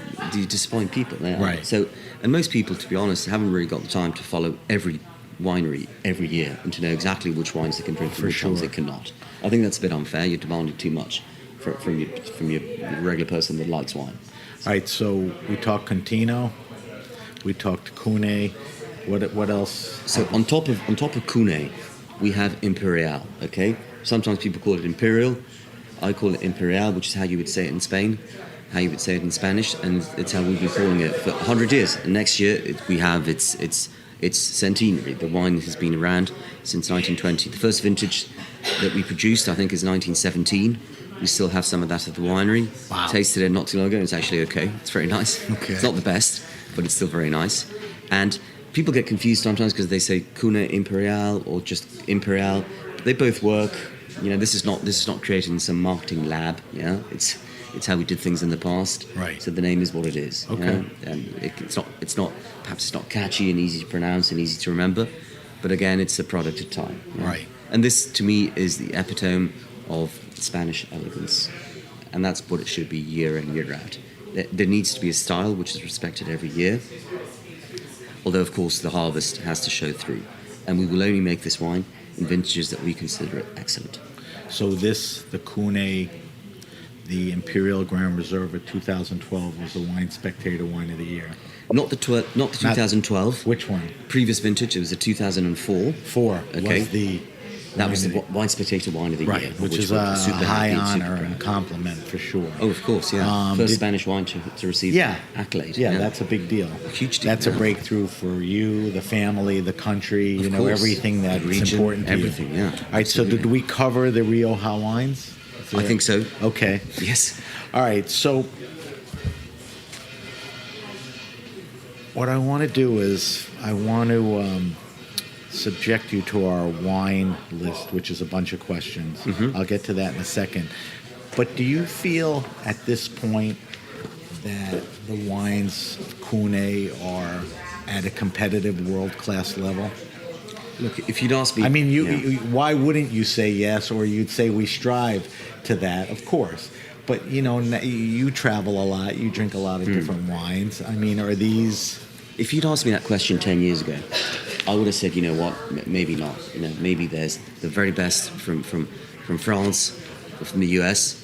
people. Right. So, and most people, to be honest, haven't really got the time to follow every winery every year and to know exactly which wines they can drink and which ones they cannot. I think that's a bit unfair. You're demanding too much from your regular person that likes wine. All right, so we talked Contino, we talked Cune. What else? So on top of Cune, we have Imperial. Okay, sometimes people call it Imperial. I call it Imperial, which is how you would say it in Spain, how you would say it in Spanish, and it's how we've been calling it for 100 years. And next year we have its centenary. The wine has been around since 1920. The first vintage that we produced, I think, is 1917. We still have some of that at the winery. Wow. Tasted it not too long ago. It's actually okay. It's very nice. Okay. It's not the best, but it's still very nice. And people get confused sometimes because they say Cune Imperial or just Imperial. They both work. This is not created in some marketing lab. It's how we did things in the past. Right. So the name is what it is. Okay. And it's not perhaps it's not catchy and easy to pronounce and easy to remember, but again, it's a product of time. Right. And this, to me, is the epitome of Spanish elegance, and that's what it should be year in, year out. There needs to be a style which is respected every year, although of course the harvest has to show through, and we will only make this wine in vintages that we consider excellent. So the Cune, the Imperial Grand Reserve of 2012 was the Wine Spectator Wine of the Year. Not the 2012. Which one? Previous vintage, it was a 2004. Okay. That was the Wine Spectator Wine of the Year. Which is a high honor and compliment for sure. Oh, of course, yeah. First Spanish wine to receive accolade. Yeah, that's a big deal. A huge deal. That's a breakthrough for you, the family, the country, everything that's region, important to everything, you. Yeah. All right, so did we cover the Rioja wines? I think so. Okay. Yes. All right, so what I want to do is I want to subject you to our wine list, which is a bunch of questions. Mm-hmm. I'll get to that in a second. But do you feel at this point that the wines of Cune are at a competitive world-class level? Look, if you'd ask me... I mean, you, why wouldn't you say yes, or you'd say we strive to that, of course. But, you travel a lot, you drink a lot of different wines. I mean, are these... If you'd asked me that question 10 years ago, I would have said, maybe not. Maybe there's the very best from France or from the US.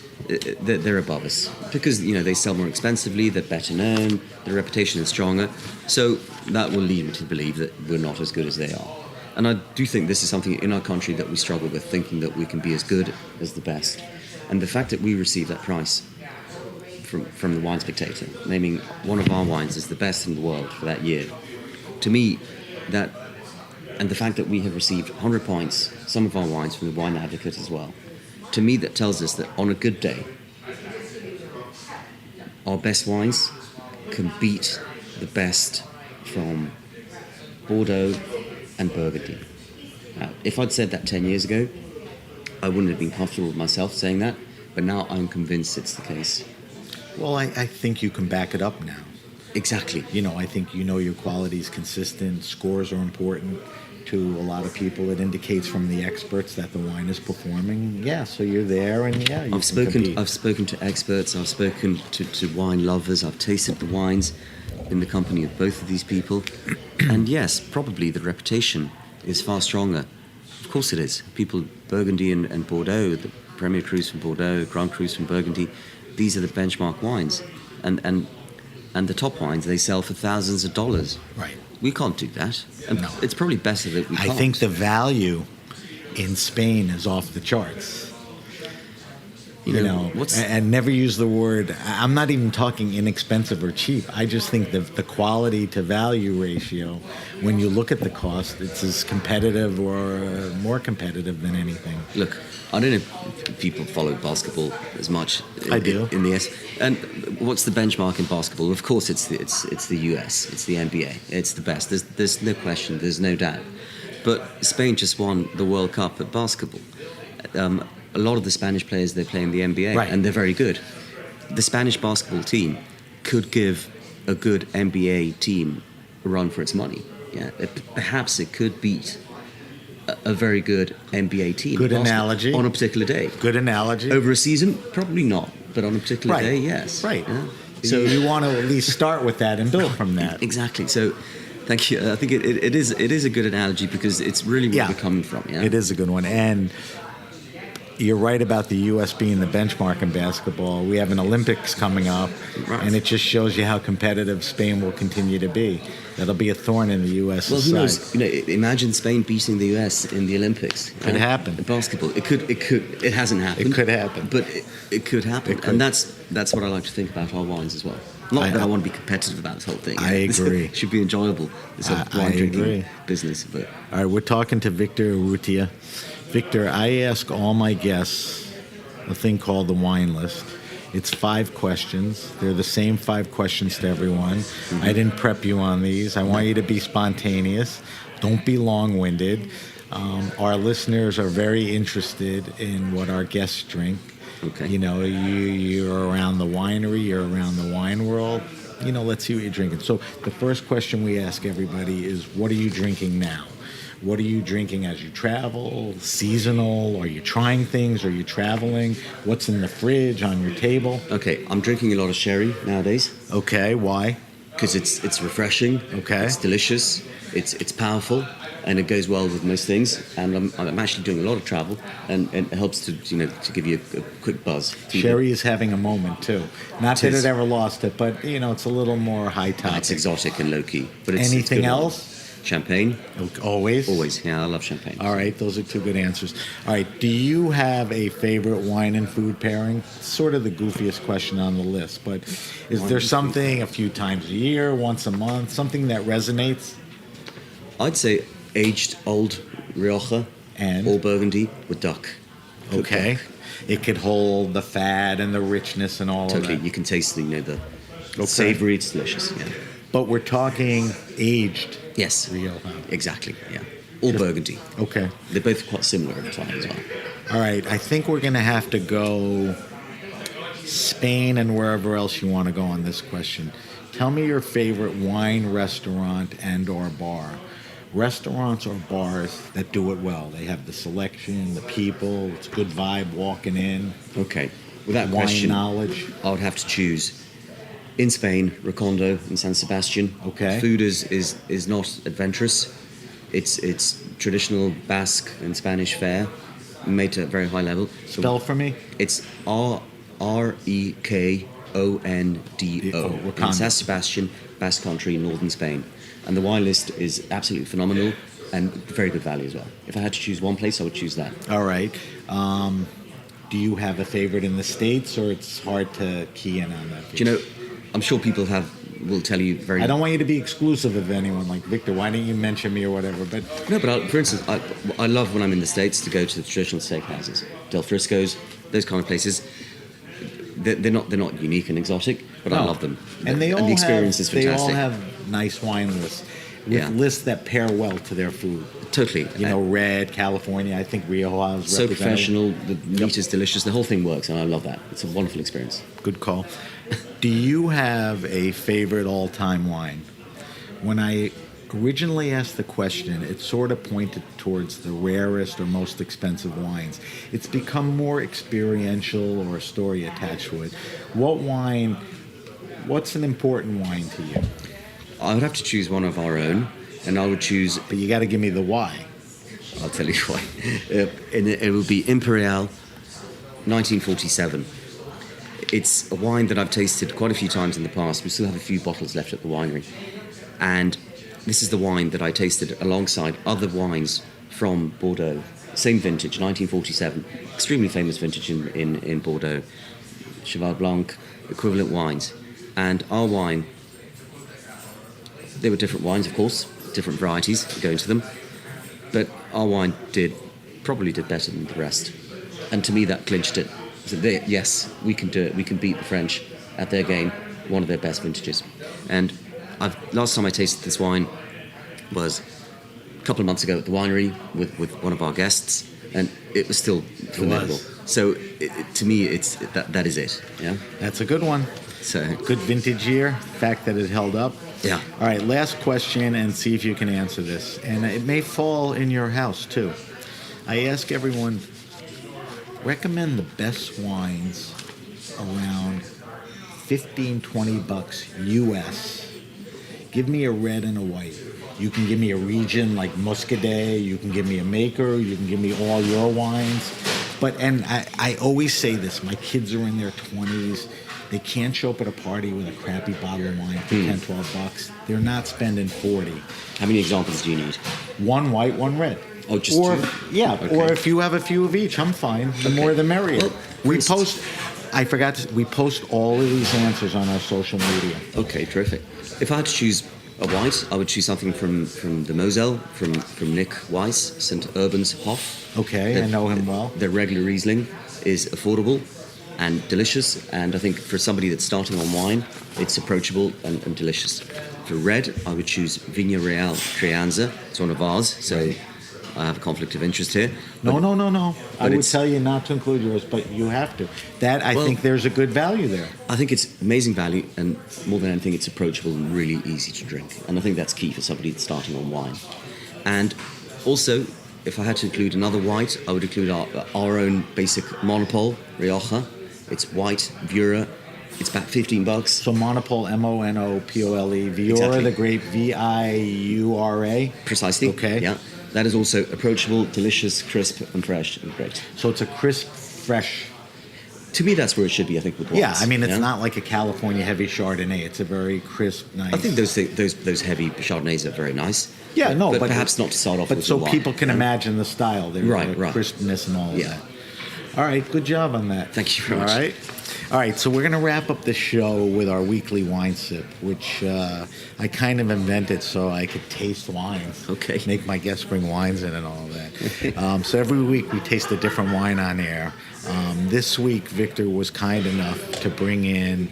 They're above us because, they sell more expensively, they're better known, their reputation is stronger. So that will lead me to believe that we're not as good as they are. And I do think this is something in our country that we struggle with, thinking that we can be as good as the best. And the fact that we receive that prize from the Wine Spectator, naming one of our wines as the best in the world for that year, to me, that, and the fact that we have received 100 points, some of our wines from the Wine Advocate as well, to me that tells us that on a good day, our best wines can beat the best from Bordeaux and Burgundy. Now, if I'd said that 10 years ago, I wouldn't have been comfortable with myself saying that, but now I'm convinced it's the case. Well, I think you can back it up now. Exactly. I think your quality is consistent. Scores are important to a lot of people. It indicates from the experts that the wine is performing. Yeah, so you're there, and you I've spoken to experts. I've spoken to wine lovers. I've tasted the wines in the company of both of these people, and yes, probably the reputation is far stronger. Of course, it is. People, Burgundy and Bordeaux, the Premier Crus from Bordeaux, Grand Crus from Burgundy. These are the benchmark wines, and the top wines they sell for thousands of dollars. Right. We can't do that. And No. It's probably better that we can't. I think the value in Spain is off the charts. And never use the word, I'm not even talking inexpensive or cheap. I just think the quality to value ratio, when you look at the cost, it's as competitive or more competitive than anything. Look, I don't know if people follow basketball as much. I do. In the S. And what's the benchmark in basketball? Of course, it's the US. It's the NBA. It's the best. There's no question. There's no doubt. But Spain just won the World Cup at basketball. A lot of the Spanish players, they play in the NBA, right, and they're very good. The Spanish basketball team could give a good NBA team a run for its money. Yeah, perhaps it could beat a very good NBA team. Good analogy. On a particular day. Good analogy. Over a season, probably not, but on a particular day, yes. Right. Yeah. So you want to at least start with that and build from that. Exactly. So, thank you. I think it is a good analogy because it's really where we're coming from. Yeah. It is a good one, and you're right about the U.S. being the benchmark in basketball. We have an Olympics coming up, right, and it just shows you how competitive Spain will continue to be. That'll be a thorn in the U.S. Well, who side. knows? Imagine Spain beating the U.S. in the Olympics. Could happen. In basketball, it could. It hasn't happened. It could happen, but it could happen. It could. And that's what I like to think about our wines as well. Not that I want to be competitive about this whole thing. I agree. It should be enjoyable. This whole wine drinking business. But all right, we're talking to Victor Urrutia. Victor, I ask all my guests a thing called the wine list. It's 5 questions. They're the same 5 questions to everyone. Mm-hmm. I didn't prep you on these. I want you to be spontaneous. Don't be long-winded. Our listeners are very interested in what our guests drink. Okay. You're around the winery, you're around the wine world. Let's see what you're drinking. So the first question we ask everybody is, what are you drinking now? What are you drinking as you travel? Seasonal? Are you trying things? Are you traveling? What's in the fridge, on your table? Okay, I'm drinking a lot of sherry nowadays. Okay, why? Because it's refreshing. Okay. It's delicious. It's powerful, and it goes well with most things. And I'm actually doing a lot of travel, and it helps to give you a quick buzz. Sherry is having a moment too. Not that it ever lost it, but it's a little more high topic. It's exotic and low key. But anything else? Champagne. Always? Always, yeah, I love champagne. All right, those are 2 good answers. All right, do you have a favorite wine and food pairing? Sort of the goofiest question on the list, but is there something a few times a year, once a month, something that resonates? I'd say aged old Rioja and or Burgundy with duck. Okay. Duck. It could hold the fat and the richness and all of that. Totally, you can taste the savory, it's delicious, yeah. But we're talking aged. Yes. Rioja. Exactly, yeah. Or Burgundy. Okay. They're both quite similar over time as well. All right, I think we're going to have to go Spain and wherever else you want to go on this question. Tell me your favorite wine restaurant and or bar. Restaurants or bars that do it well. They have the selection, the people, it's a good vibe walking in. Okay. Without wine question, knowledge. I would have to choose in Spain, Recondo and San Sebastian. Okay. Food is not adventurous. It's traditional Basque and Spanish fare, made to a very high level. So spell for me. It's Recondo. In San Sebastian, Basque Country, northern Spain. And the wine list is absolutely phenomenal and very good value as well. If I had to choose one place, I would choose that. All right. Do you have a favorite in the States, or it's hard to key in on that? Do you know, I'm sure people will tell you very... I don't want you to be exclusive of anyone, like, Victor, why didn't you mention me or whatever, but... No, but for instance, I love when I'm in the States to go to the traditional steakhouses. Del Frisco's, those kind of places. They're not unique and exotic, but I love them. And the experience is fantastic. They all have nice wine lists. with lists that pair well to their food. Totally. Red, California. I think Rioja is so professional. The meat is delicious. The whole thing works, and I love that. It's a wonderful experience. Good call. Do you have a favorite all-time wine? When I originally asked the question, it sort of pointed towards the rarest or most expensive wines. It's become more experiential or a story attached to it. What's an important wine to you? I would have to choose one of our own, and I would choose... But you got to give me the why. I'll tell you why. It would be Imperial 1947. It's a wine that I've tasted quite a few times in the past. We still have a few bottles left at the winery. And this is the wine that I tasted alongside other wines from Bordeaux. Same vintage, 1947. Extremely famous vintage in Bordeaux. Cheval Blanc, equivalent wines. And our wine, they were different wines, of course, different varieties go into them. But our wine probably did better than the rest. And to me, that clinched it. So yes, we can do it. We can beat the French at their game, one of their best vintages. And last time I tasted this wine was a couple of months ago at the winery with one of our guests, and it was still formidable. So to me, that is it. Yeah, that's a good one. So good vintage year. Fact that it held up. Yeah. All right, last question, and see if you can answer this. And it may fall in your house too. I ask everyone, recommend the best wines around $15-20 US. Give me a red and a white. You can give me a region like Muscadet. You can give me a maker. You can give me all your wines. And I always say this. My kids are in their 20s. They can't show up at a party with a crappy bottle of wine for $10-12. They're not spending $40. How many examples do you need? One white, one red. Oh, just two? Yeah, okay. Or if you have a few of each, I'm fine. The more the merrier. Well, we post all of these answers on our social media. Okay, terrific. If I had to choose a white, I would choose something from the Moselle, from Nick Weiss, St. Urban's Hof. Okay, I know him well. Their regular Riesling is affordable and delicious, and I think for somebody that's starting on wine, it's approachable and delicious. For red, I would choose Vigna Real Crianza. It's one of ours, so I have a conflict of interest here. No. I would tell you not to include yours, but you have to. I think there's a good value there. I think it's amazing value, and more than anything, it's approachable and really easy to drink. And I think that's key for somebody that's starting on wine. And also, if I had to include another white, I would include our own basic Monopole, Rioja. It's white, Ybarra. It's about $15. So Monopole, Monopole, Viura, exactly. The grape, Viura. Precisely. Okay. Yeah. That is also approachable, delicious, crisp, and fresh, and great. So it's a crisp, fresh. To me, that's where it should be, I think, with wines. Yeah, I mean, it's not like a California heavy Chardonnay. It's a very crisp, nice. I think those heavy Chardonnays are very nice. Yeah, but perhaps not to start off with. But so people can imagine the style. There's right. crispness and all of that. All right, good job on that. Thank you very much. All right, so we're going to wrap up the show with our weekly wine sip, which I kind of invented so I could taste wines. Okay. Make my guests bring wines in and all of that. So every week we taste a different wine on air. This week, Victor was kind enough to bring in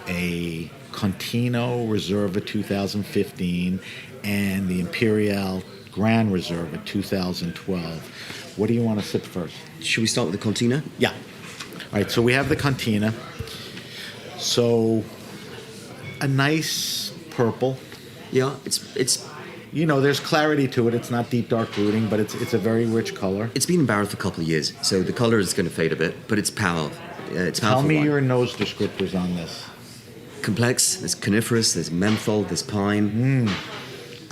a Contino Reserva 2015 and the Imperial Grand Reserva 2012. What do you want to sip first? Should we start with the Contino? Yeah. All right, so we have the Cantina. So a nice purple. Yeah, it's there's clarity to it. It's not deep dark brooding, but it's a very rich color. It's been in barrel for a couple of years, so the color is going to fade a bit, but it's powerful. Tell me your nose descriptors on this. Complex. There's coniferous. There's menthol. There's pine.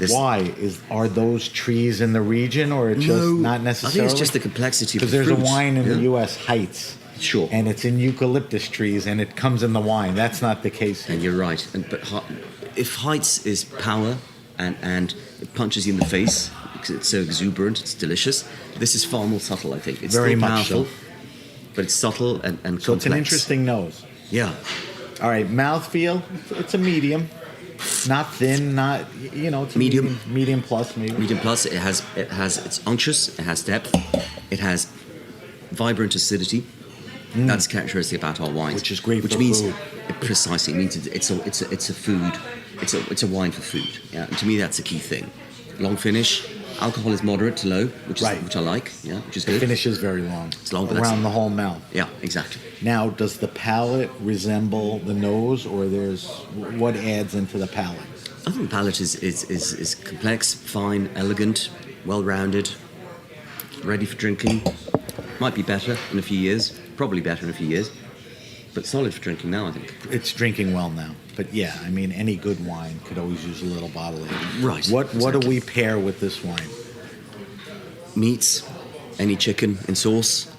Why? Are those trees in the region, or just not necessarily? I think it's just the complexity of the fruits. Because there's a wine in the U.S., Heights. Sure. And it's in eucalyptus trees, and it comes in the wine. That's not the case here. And you're right. But if Heights is power and it punches you in the face because it's so exuberant, it's delicious, this is far more subtle, I think. It's very still much powerful, so. But it's subtle and so complex. It's an interesting nose. Yeah. All right, mouthfeel, it's a medium. Not thin, not, it's a medium plus maybe. Medium plus. It's unctuous, it has depth, it has vibrant acidity. That's characteristic about our wines. Which is great which for means food. Precisely, it means it's a food. It's a wine for food. Yeah, and to me that's a key thing. Long finish. Alcohol is moderate to low, which I like. Yeah, which is good. The finish is very long. It's long, around the whole mouth. Yeah, exactly. Now, does the palate resemble the nose, or what adds into the palate? I think the palate is complex, fine, elegant, well-rounded, ready for drinking. Might be better in a few years. Probably better in a few years. But solid for drinking now, I think. It's drinking well now. But yeah, I mean, any good wine could always use a little bottle age. Right. What do we pair with this wine? Meats, any chicken in sauce,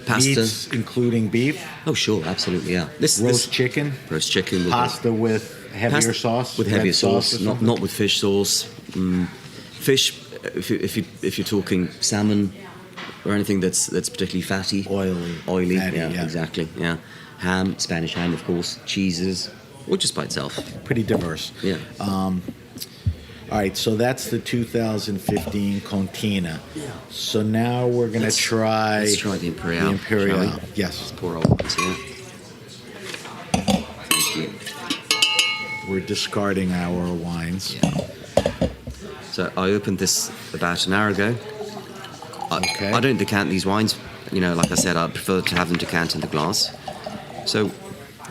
pasta. Meats, including beef? Oh, sure, absolutely, yeah. Roast chicken? Roast chicken. Pasta with heavier sauce? With heavier sauce, not with fish sauce. Fish, if you're talking salmon or anything that's particularly fatty. Oily, fatty, yeah, exactly, yeah. Ham, Spanish ham, of course, cheeses, or just by itself. Pretty diverse. Yeah. All right, so that's the 2015 Contina. Yeah. So now we're going to try... Let's try the Imperial. The Imperial, shall we? yes. Let's pour old ones here. Thank you. We're discarding our wines. Yeah. So I opened this about an hour ago. Okay. I don't decant these wines. You know, like I said, I prefer to have them decant in the glass. So, all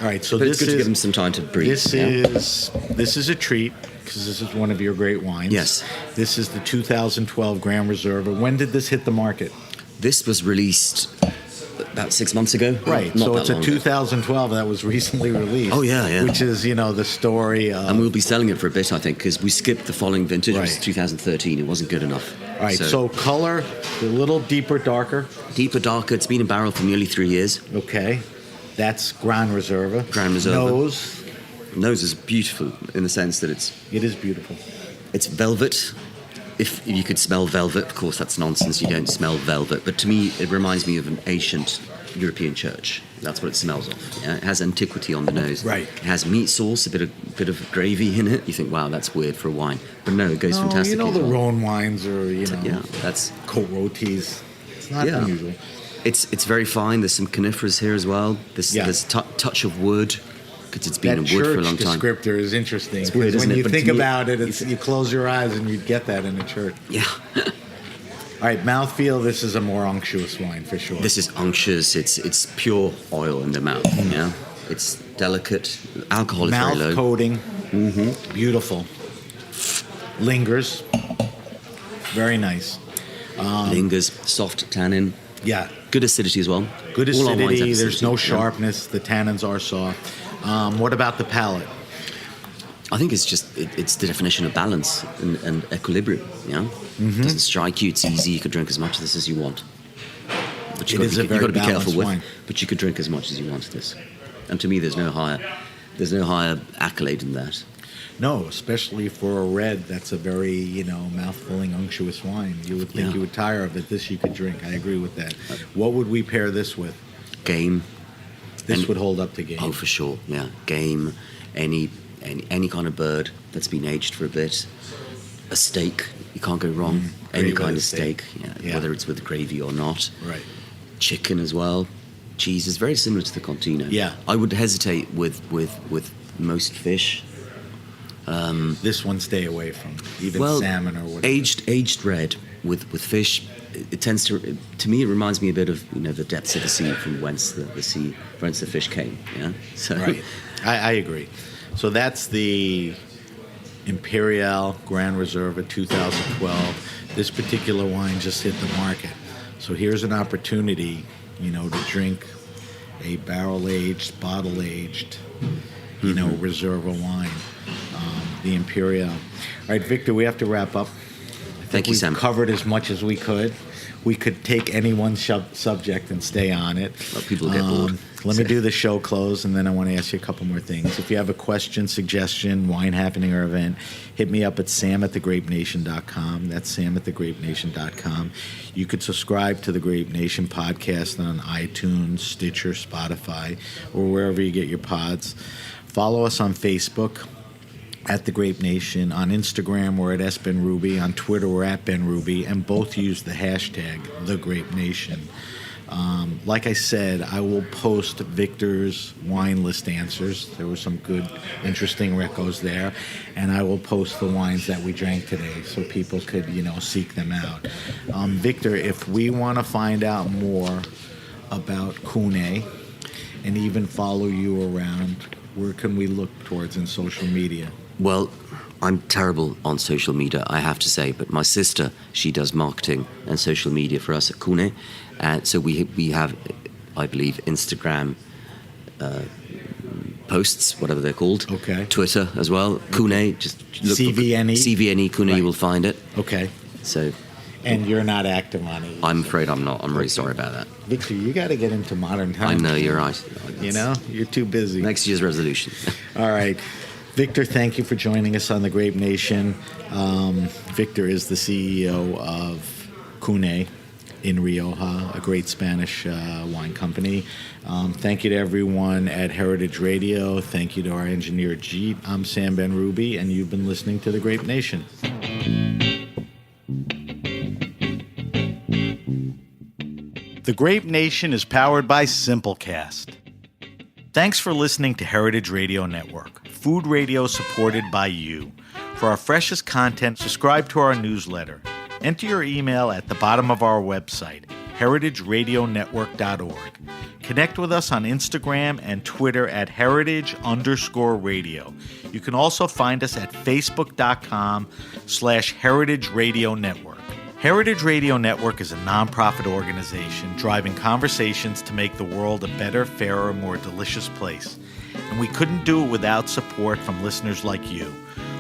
right. So but it's good to give them some time to breathe. This is a treat because this is one of your great wines. Yes. This is the 2012 Grand Reserva. When did this hit the market? This was released about 6 months ago. Right. Not so that it's a long 2012 that was recently released. Oh yeah. Which is the story of... And we'll be selling it for a bit, I think, because we skipped the following vintage. Right. It was 2013. It wasn't good enough. All right. So color, a little deeper, darker. Deeper, darker. It's been in barrel for nearly 3 years. Okay. That's Grand Reserva. Grand Reserva. Nose is beautiful in the sense that it is beautiful. It's velvet. If you could smell velvet, of course that's nonsense. You don't smell velvet. But to me, it reminds me of an ancient European church. That's what it smells of. Yeah? It has antiquity on the nose. Right. It has meat sauce, a bit of gravy in it. You think, wow, that's weird for a wine. But no, it goes fantastic. The Rhone wines are, that's coat rotis. It's not unusual. It's very fine. There's some coniferas here as well. There's touch of wood. Because it's been in wood for a long time. That church descriptor is interesting. It's weird, when isn't you it? think about it, you close your eyes and you'd get that in a church. Yeah. All right, mouthfeel, this is a more unctuous wine for sure. This is unctuous. It's pure oil in the mouth. Yeah. It's delicate. Alcohol is very low. Mouth coating. Mm-hmm. Beautiful. Lingers. Very nice. Lingers. Soft tannin. Yeah. Good acidity as well. Good acidity. There's no sharpness. The tannins are soft. What about the palate? I think it's just it's the definition of balance and equilibrium. Yeah, It doesn't strike you. It's easy. You could drink as much of this as you want. But you've got to be careful with. Wine. But you could drink as much as you want of this. And to me, there's no higher accolade than that. No, especially for a red. That's a very mouth-filling, unctuous wine. You would think you would tire of it. This you could drink. I agree with that. What would we pair this with? Game. This would hold up to game. Oh, for sure. Yeah, game. Any kind of bird that's been aged for a bit. A steak. You can't go wrong. Any kind of steak. Yeah, whether it's with gravy or not. Right. Chicken as well. Cheese is very similar to the Contino. Yeah. I would hesitate with most fish. This one stay away from, even salmon or whatever. Aged red with fish, it tends to me it reminds me a bit of the depths of the sea from whence the fish came. Yeah, so right. I agree. So that's the Imperial Grand Reserva 2012. This particular wine just hit the market. So here's an opportunity, to drink a barrel-aged, bottle-aged, Reserva wine. The Imperial. All right, Victor, we have to wrap up. Thank you, Sam. We've covered as much as we could. We could take any one subject and stay on it. Well, people get bored. Let me do the show close, and then I want to ask you a couple more things. If you have a question, suggestion, wine happening, or event, hit me up at sam@thegrapenation.com. That's sam@thegrapenation.com. You could subscribe to the Grape Nation podcast on iTunes, Stitcher, Spotify, or wherever you get your pods. Follow us on Facebook at The Grape Nation. On Instagram, we're at SBenRuby. On Twitter, we're at BenRuby. And both use the hashtag The Grape Nation. Like I said, I will post Victor's wine list answers. There were some good, interesting recos there. And I will post the wines that we drank today so people could, seek them out. Victor, if we want to find out more about CVNE and even follow you around, where can we look towards in social media? Well, I'm terrible on social media, I have to say, but my sister, she does marketing and social media for us at CVNE. So we have, I believe, Instagram posts, whatever they're called. Okay. Twitter as well. CVNE, just look CVNE? CVNE, CVNE, Right. you will find it. Okay. So And you're not active on it? I'm afraid I'm not. I'm really sorry about that. Victor, you got to get into modern times. I know, you're right. You're too busy. Next year's resolution. All right. Victor, thank you for joining us on The Grape Nation. Victor is the CEO of CVNE in Rioja, a great Spanish wine company. Thank you to everyone at Heritage Radio. Thank you to our engineer, Jeet. I'm Sam Ben-Ruby, and you've been listening to The Grape Nation. The Grape Nation is powered by Simplecast. Thanks for listening to Heritage Radio Network, food radio supported by you. For our freshest content, subscribe to our newsletter. Enter your email at the bottom of our website, heritageradionetwork.org. Connect with us on Instagram and Twitter at heritage_radio. You can also find us at facebook.com/Heritage Radio Network. Heritage Radio Network is a nonprofit organization driving conversations to make the world a better, fairer, more delicious place. And we couldn't do it without support from listeners like you.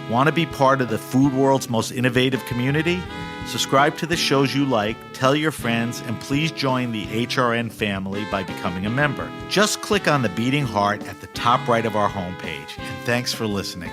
Want to be part of the food world's most innovative community? Subscribe to the shows you like, tell your friends, and please join the HRN family by becoming a member. Just click on the beating heart at the top right of our homepage. And thanks for listening.